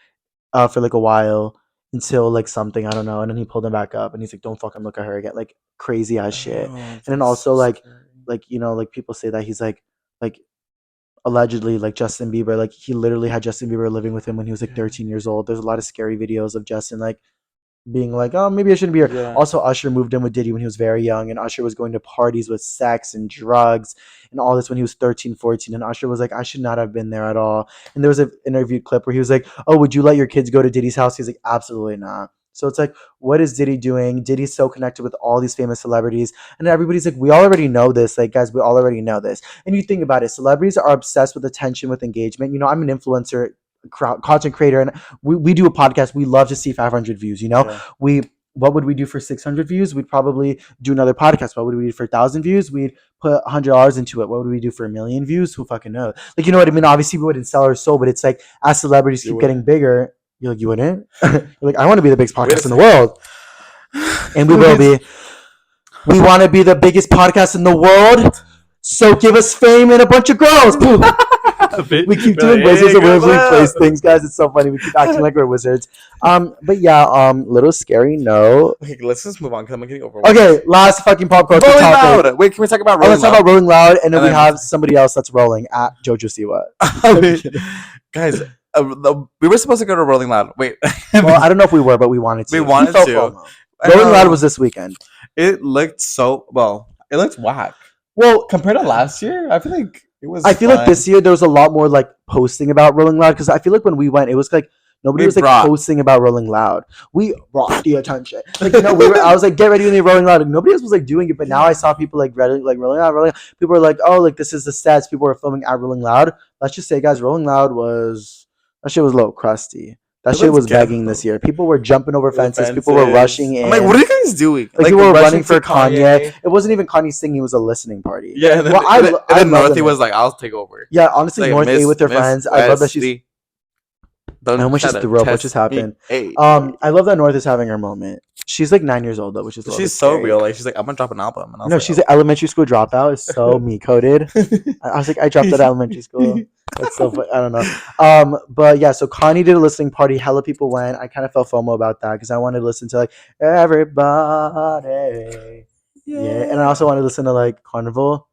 for like a while until like something, I don't know, and then he pulled him back up, and he's like, "Don't fucking look at her again," like crazy ass shit. And then also like like people say that he's like allegedly like Justin Bieber, like he literally had Justin Bieber living with him when he was like 13 years old. There's a lot of scary videos of Justin like being like, oh, maybe I shouldn't be here. Yeah. Also, Usher moved in with Diddy when he was very young, and Usher was going to parties with sex and drugs and all this when he was 13, 14. And Usher was like, I should not have been there at all. And there was an interview clip where he was like, oh, would you let your kids go to Diddy's house? He's like, absolutely not. So it's like, what is Diddy doing? Diddy's so connected with all these famous celebrities. And everybody's like, we already know this. Like, guys, we all already know this. And you think about it, celebrities are obsessed with attention, with engagement. You know, I'm an influencer, content creator, and we do a podcast. We love to see 500 views, you know? Yeah. What would we do for 600 views? We'd probably do another podcast. What would we do for 1,000 views? We'd put $100 into it. What would we do for 1,000,000 views? Who fucking knows? Like, you know what I mean? Obviously, we wouldn't sell our soul, but it's like, as celebrities keep getting bigger, you're like, you wouldn't? You're like, I want to be the biggest podcast in the world. And we will be. We want to be the biggest podcast in the world. So give us fame and a bunch of girls. We keep doing Wizards of Waverly Place things, guys. It's so funny. We keep acting like we're wizards. But yeah, little scary. No. Okay, let's just move on because I'm getting overwhelmed. Okay, last fucking pop culture Rolling topic. Loud. Wait, can we talk about Rolling Let's talk about Rolling Loud, and then we have somebody else that's rolling at Jojo Siwa. Guys, we were supposed to go to Rolling Loud. Wait, Well, I don't know if we were, but we wanted to. we wanted felt to. FOMO. I Rolling Loud know. was this weekend. It looked so well. It looked whack Well, compared to last year. I feel like it was. I feel like fun. this year there was a lot more like posting about Rolling Loud because I feel like when we went, it was like nobody We was like brought- posting about Rolling Loud. We brought the attention. Like I was like, get ready to be Rolling Loud, and nobody else was like doing it. But now I saw people like Rolling Loud, Rolling. Loud. People were like, oh, like this is the stats. People were filming at Rolling Loud. Let's just say, guys, Rolling Loud that shit was a little crusty. That It shit was was begging ghetto. this year. People were jumping over The fences. People were rushing in. I'm like, what are you guys doing? Like people were running for to Kanye. It wasn't even Kanye singing; it was a listening party. Yeah, and then, Well, I and then love Northy them. was like, "I'll take over." Yeah, honestly, Like, North A with her Miss friends. I love that she's. Wesley, don't I almost try just to threw up. What test just happened? me. Hey. I love that North is having her moment. She's like 9 years old though, which is a little She's bit so scary. real. Like she's like, I'm gonna drop an album. And I was No, like, she's an elementary school dropout. It's so me coded. I was like, I dropped out of elementary school. That's so funny. I don't know. But yeah, so Kanye did a listening party. Hella people went. I kind of felt FOMO about that because I wanted to listen to like everybody. Yeah, and I also wanted to listen to like Carnival.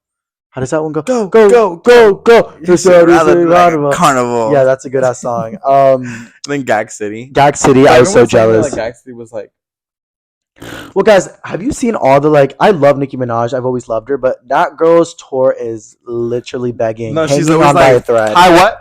How does that one go? Go, go, go, go, go. You should rather be like Carnival. Yeah, that's a good ass song. And then Gag City. Gag City, I was so Everyone was saying that, jealous. like, Gag City was like, Well, guys, have you seen all the like? I love Nicki Minaj. I've always loved her, but that girl's tour is literally begging. no, she's hanging always on by a like, thread. hi, what?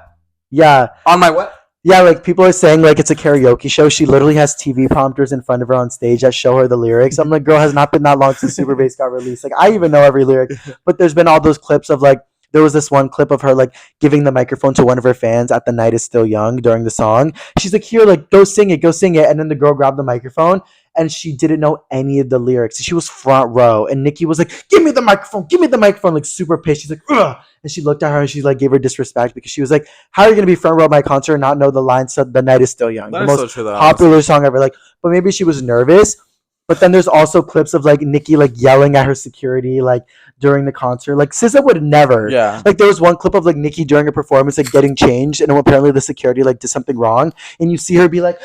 Yeah, On my what? yeah. Like people are saying, like it's a karaoke show. She literally has TV prompters in front of her on stage that show her the lyrics. I'm like, girl, has not been that long since Super Bass got released. Like I even know every lyric, but there's been all those clips of like. There was this one clip of her like giving the microphone to one of her fans at The Night Is Still Young during the song. She's like, here, like, go sing it. And then the girl grabbed the microphone and she didn't know any of the lyrics. She was front row. And Nicki was like, give me the microphone, like super pissed. She's like, ugh. And she looked at her and she like gave her disrespect because she was like, how are you going to be front row at my concert and not know the lines to The Night Is Still Young? That The is most so true, though, popular song ever. Like, but maybe she was nervous. But then there's also clips of like Nicki like yelling at her security like during the concert. Like SZA would never. Yeah. Like there was one clip of like Nicki during a performance like getting changed, and apparently the security like did something wrong, and you see her be like,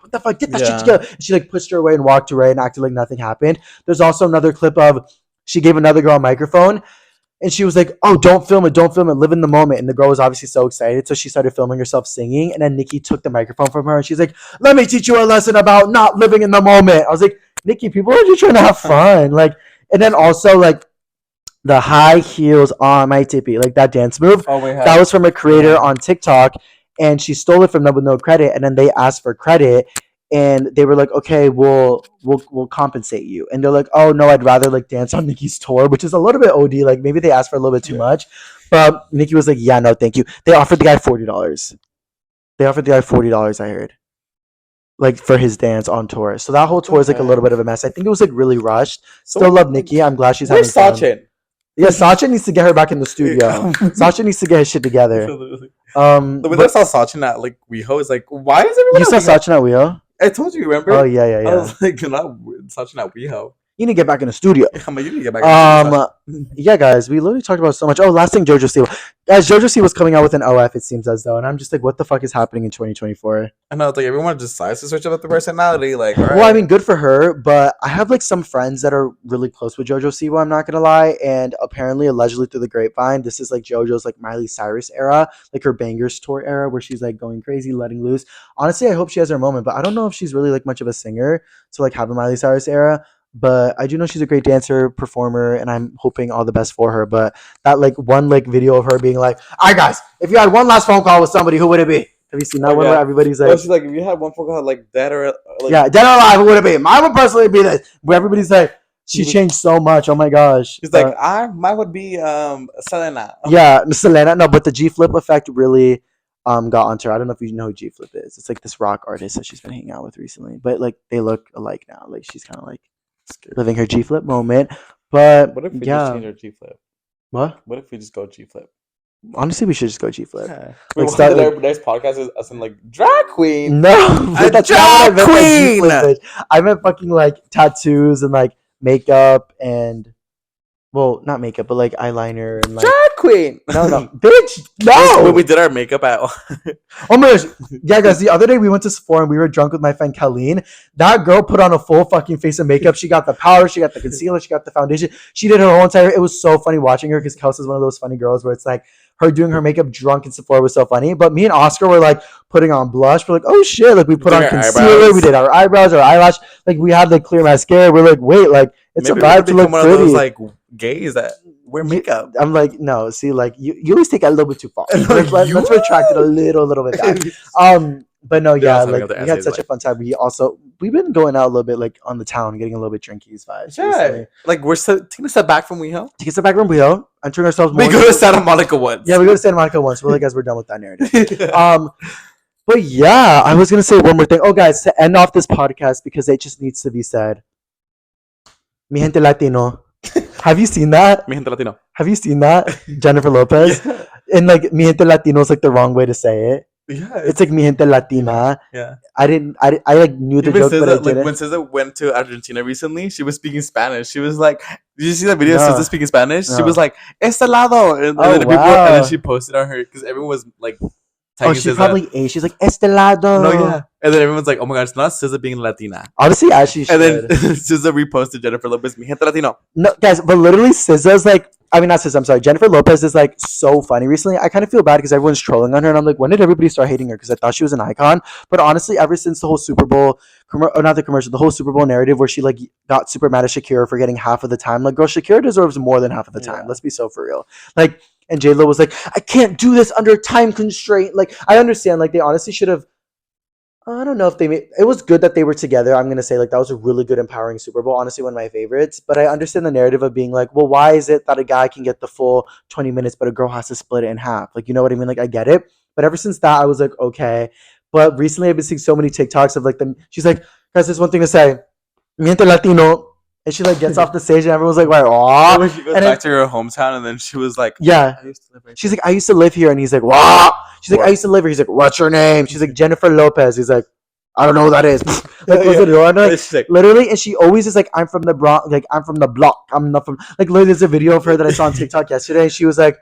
what the fuck, get that shit together. And she like pushed her away and walked away and acted like nothing happened. There's also another clip of she gave another girl a microphone. And she was like, oh, don't film it, live in the moment. And the girl was obviously so excited, so she started filming herself singing. And then Nicki took the microphone from her, and she's like, let me teach you a lesson about not living in the moment. I was like, Nicki, people are just trying to have fun. Like, and then also, like, the high heels on my tippy, like that dance move, Oh, wait, that was from a creator on TikTok, and she stole it from them with no credit. And then they asked for credit. And they were like, okay, we'll compensate you. And they're like, oh no, I'd rather like dance on Nicki's tour, which is a little bit OD. Like maybe they asked for a little bit too much. But Nicki was like, yeah, no, thank you. They offered the guy $40. I heard. Like for his dance on tour. So that whole tour is like a little bit of a mess. I think it was like really rushed. Still love Nicki. I'm glad she's having Where's fun. Sachin? Yeah, Sachin needs to get her back in the studio. Sachin needs to get his shit together. The way I saw Sachin at like Weho is like, why is everyone? You saw Sachin at Weho? I told you, remember? Oh yeah. I was like, not Sachin at Weho. You need to get back in the studio. I'm like, you need to get back. Yeah, guys, we literally talked about so much. Oh, last thing, JoJo Siwa. Guys, JoJo Siwa was coming out with an OF, it seems as though, and I'm just like, what the fuck is happening in 2024? I know, it's like everyone decides to switch up the personality. Like, all right. Well, I mean, good for her, but I have like some friends that are really close with JoJo Siwa, I'm not gonna lie, and apparently, allegedly through the grapevine, this is like JoJo's like Miley Cyrus era, like her Bangers tour era, where she's like going crazy, letting loose. Honestly, I hope she has her moment, but I don't know if she's really like much of a singer to like have a Miley Cyrus era. But I do know she's a great dancer, performer, and I'm hoping all the best for her. But that like one like video of her being like, "All right, guys, if you had one last phone call with somebody, who would it be?" Have you seen that one where everybody's like, well, she's like, if you had one phone call like dead or like, yeah, dead or alive, who would it be? Mine would personally be this. Where everybody's like, she changed so much. Oh my gosh. She's like, mine would be Selena. Yeah, Selena. No, but the G Flip effect really got onto her. I don't know if you know who G Flip is. It's like this rock artist that she's been hanging out with recently. But like they look alike now. Like she's kind of like living her G Flip moment. But what if we just change our G Flip? What? What if we just go G Flip? Honestly, we should just go G Flip. Yeah. Like, start like, our next podcast is us in like drag queen. No, that's drag queen. I meant fucking like tattoos and like makeup and. Well, not makeup, but like eyeliner and like drag queen. No, bitch, no. When we did our makeup at. Oh my gosh, yeah, guys. The other day we went to Sephora and we were drunk with my friend Colleen. That girl put on a full fucking face of makeup. She got the powder, she got the concealer, she got the foundation. She did her whole entire. It was so funny watching her because Kelsey's one of those funny girls where it's like her doing her makeup drunk in Sephora was so funny. But me and Oscar were like putting on blush. We're like, oh shit! Like we put Doing on our concealer. We eyebrows. did our eyebrows, our eyelash. Like we had the clear mascara. We're like, wait, like it's a Maybe we vibe could to become look one of those pretty. like gays that wear makeup. I'm like, no, see, like you always take it a little bit too far. No, Let's retract it a little bit back. But no, They're yeah, also having like other we had essays, such a like, fun time. We've been going out a little bit like on the town, getting a little bit drinkies vibes yeah, recently. like we're taking a step back from WeHo. Take a step back from Weho, entering ourselves more. We go to Santa Monica once. Yeah, we go to Santa Monica once. We're like, guys, we're done with that narrative. But yeah, I was gonna say one more thing. Oh, guys, to end off this podcast because it just needs to be said. Mi gente latino. Have you seen that? Mi gente latino. Have you seen that? Jennifer Lopez. Yeah. And like mi gente latino is like the wrong way to say it. Yeah, It's like mi gente latina. yeah. I like knew the Even joke, but I SZA, like didn't. when SZA went to Argentina recently, she was speaking Spanish. She was like, "Did you see that video of No. SZA speaking Spanish?" She No. was like, "Este lado," and Oh, then people, and wow. then she posted on her because everyone was like, Oh, tagging she SZA. probably ate. She's like este lado. No, yeah, and then everyone's like, "Oh my god, it's not SZA being Latina." Honestly, as she should. And then SZA reposted Jennifer Lopez, "Mi gente latino." No, guys, but literally SZA's like, I mean, not SZA, I'm sorry. Jennifer Lopez is like so funny recently. I kind of feel bad because everyone's trolling on her. And I'm like, when did everybody start hating her? Because I thought she was an icon. But honestly, ever since the whole Super Bowl, not the commercial, the whole Super Bowl narrative where she like got super mad at Shakira for getting half of the time. Like, girl, Shakira deserves more than half of the time. Yeah. Let's be so for real. Like, and J-Lo was like, I can't do this under time constraint. Like, I understand. Like, they honestly should have. I don't know if they made it was good that they were together. I'm gonna say like that was a really good, empowering Super Bowl. Honestly, one of my favorites. But I understand the narrative of being like, well, why is it that a guy can get the full 20 minutes, but a girl has to split it in half? Like, you know what I mean? Like, I get it. But ever since that, I was like, okay. But recently, I've been seeing so many TikToks of like them. She's like, guys, there's one thing to say, miente Latino, and she like gets off the stage, and everyone's like, "Wow!" And when she goes And back to her hometown, and then she was like, yeah, "I used to live right she's there." like, I used to live here, and he's like, wow. She's like, What? I used to live here. He's like, what's your name? She's like, Jennifer Lopez. He's like, I don't know who that is. Like, was Yeah. it door? Like, She's like, literally, and she always is like, I'm from the Bronx, like I'm from the block. I'm not from like literally there's a video of her that I saw on TikTok yesterday. And she was like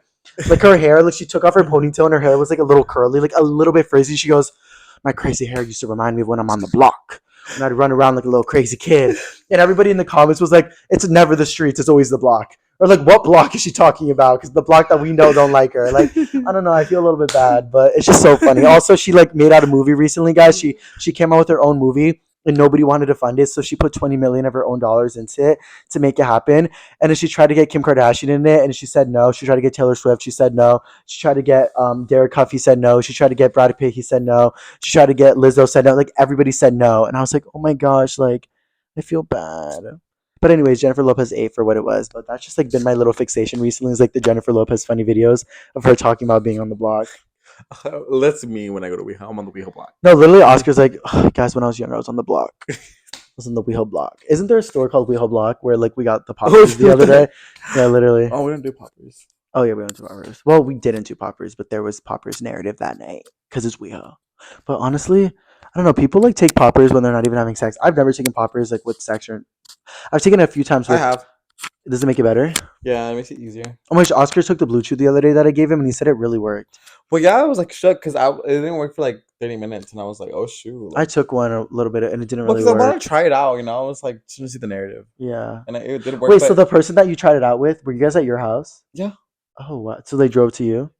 her hair, like she took off her ponytail and her hair was like a little curly, like a little bit frizzy. She goes, my crazy hair used to remind me of when I'm on the block. And I'd run around like a little crazy kid. And everybody in the comments was like, it's never the streets, it's always the block. Or like, what block is she talking about? Because the block that we know don't like her. Like, I don't know. I feel a little bit bad, but it's just so funny. Also, she like made out a movie recently, guys. She came out with her own movie, and nobody wanted to fund it, so she put 20 million of her own dollars into it to make it happen. And then she tried to get Kim Kardashian in it, and she said no. She tried to get Taylor Swift, she said no. She tried to get Derek Huff, he said no. She tried to get Brad Pitt, he said no. She tried to get Lizzo, said no. Like everybody said no, and I was like, oh my gosh, like I feel bad. But anyways, Jennifer Lopez ate for what it was. But that's just like been my little fixation recently is like the Jennifer Lopez funny videos of her talking about being on the block. That's me when I go to WeHo. I'm on the WeHo block. No, literally, Oscar's like, "Ugh, guys, when I was younger, I was on the block. I was on the WeHo block. Isn't there a store called WeHo Block where like we got the poppers the other day? Yeah, literally. Oh, we don't do poppers. Oh yeah, we went to poppers. Well, we didn't do poppers, but there was poppers narrative that night because it's WeHo. But honestly, I don't know. People like take poppers when they're not even having sex. I've never taken poppers like with sex or. I've taken it a few times. I With, have. Does it make it better? Yeah, it makes it easier. Oh my gosh, Oscar took the Blue Chew the other day that I gave him, and he said it really worked. Well, yeah, I was like shook because it didn't work for like 30 minutes, and I was like, oh shoot. I took one a little bit, and it didn't Well, really because I work. wanted to try it out, you know. I was like, just to see the narrative, Yeah. and it didn't work. Wait, but, so the person that you tried it out with, were you guys at your house? Yeah. Oh, what? So they drove to you?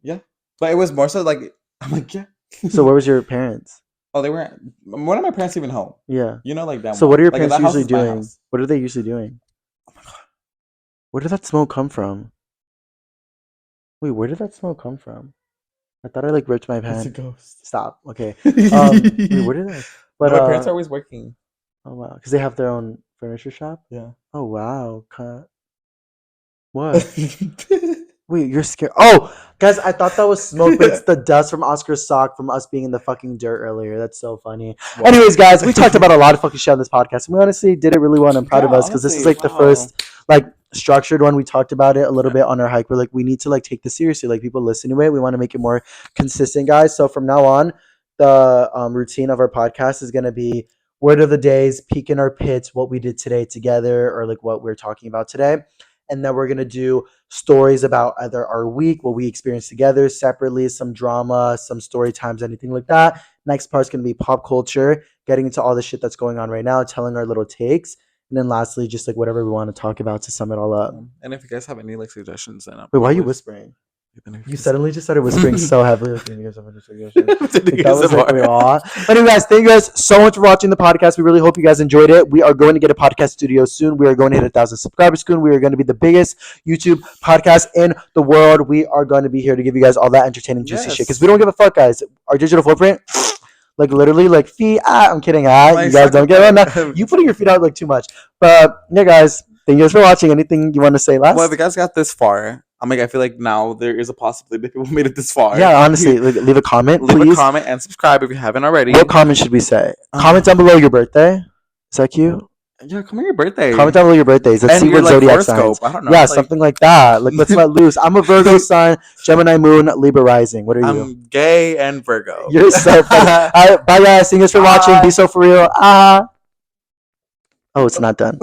but it was more so like I'm like, yeah. So where was your parents? Oh, they weren't. One of my parents even home. Yeah. You know, like that. So what are your like, parents that house usually is my doing? house. What are they usually doing? Oh my god. Where did that smoke come from? Wait, where did that smoke come from? I thought I like ripped my It's a pen. ghost. Stop. Okay. Wait, where did I? But No, my parents are always working. oh wow, because they have their own furniture shop. Yeah. Oh wow. What? Wait, you're scared. Oh, guys, I thought that was smoke, but it's the dust from Oscar's sock from us being in the fucking dirt earlier. That's so funny. Wow. Anyways, guys, we talked about a lot of fucking shit on this podcast, and we honestly did it really well, and I'm proud of Yeah, us because this is honestly, like the wow. first like structured one. We talked about it a little bit on our hike. We're like, we need to like take this seriously. Like people listen to it. We want to make it more consistent, guys. So from now on, the routine of our podcast is gonna be word of the days, peek in our pits, what we did today together, or like what we're talking about today. And then we're going to do stories about either our week, what we experienced together separately, some drama, some story times, anything like that. Next part's going to be pop culture, getting into all the shit that's going on right now, telling our little takes. And then lastly, just like whatever we want to talk about to sum it all up. And if you guys have any like suggestions, then Wait, why are you whispering? You suddenly just started whispering so heavily. Like, thank you guys so much for your Sending like, that was like, ASMR. aw. But anyway, guys, thank you guys so much for watching the podcast. We really hope you guys enjoyed it. We are going to get a podcast studio soon. We are going to hit 1,000 subscribers soon. We are going to be the biggest YouTube podcast in the world. We are going to be here to give you guys all that entertaining, juicy shit. Because we don't give a fuck, guys. Our digital footprint, like literally, like feet. I'm kidding. You Like, guys suck don't a get it. dick. No, you putting your feet out like too much. But yeah, guys, thank you guys for watching. Anything you want to say last? Well, if you guys got this far, I feel like now there is a possibility that people made it this far. Yeah, honestly, like, leave a comment, Leave please. a comment and subscribe if you haven't already. What comment should we say? Comment down below your birthday. Is that cute? Yeah, come on your birthday. Comment down below your birthdays. Let's and see your, what like, zodiac horoscope. signs. I don't know. Yeah, like, something like that. Like, let's let loose. I'm a Virgo sun, Gemini moon, Libra rising. What are you? I'm gay and Virgo. You're so funny. All right, bye guys. Thank you guys for watching. Be so for real. Oh, it's not done.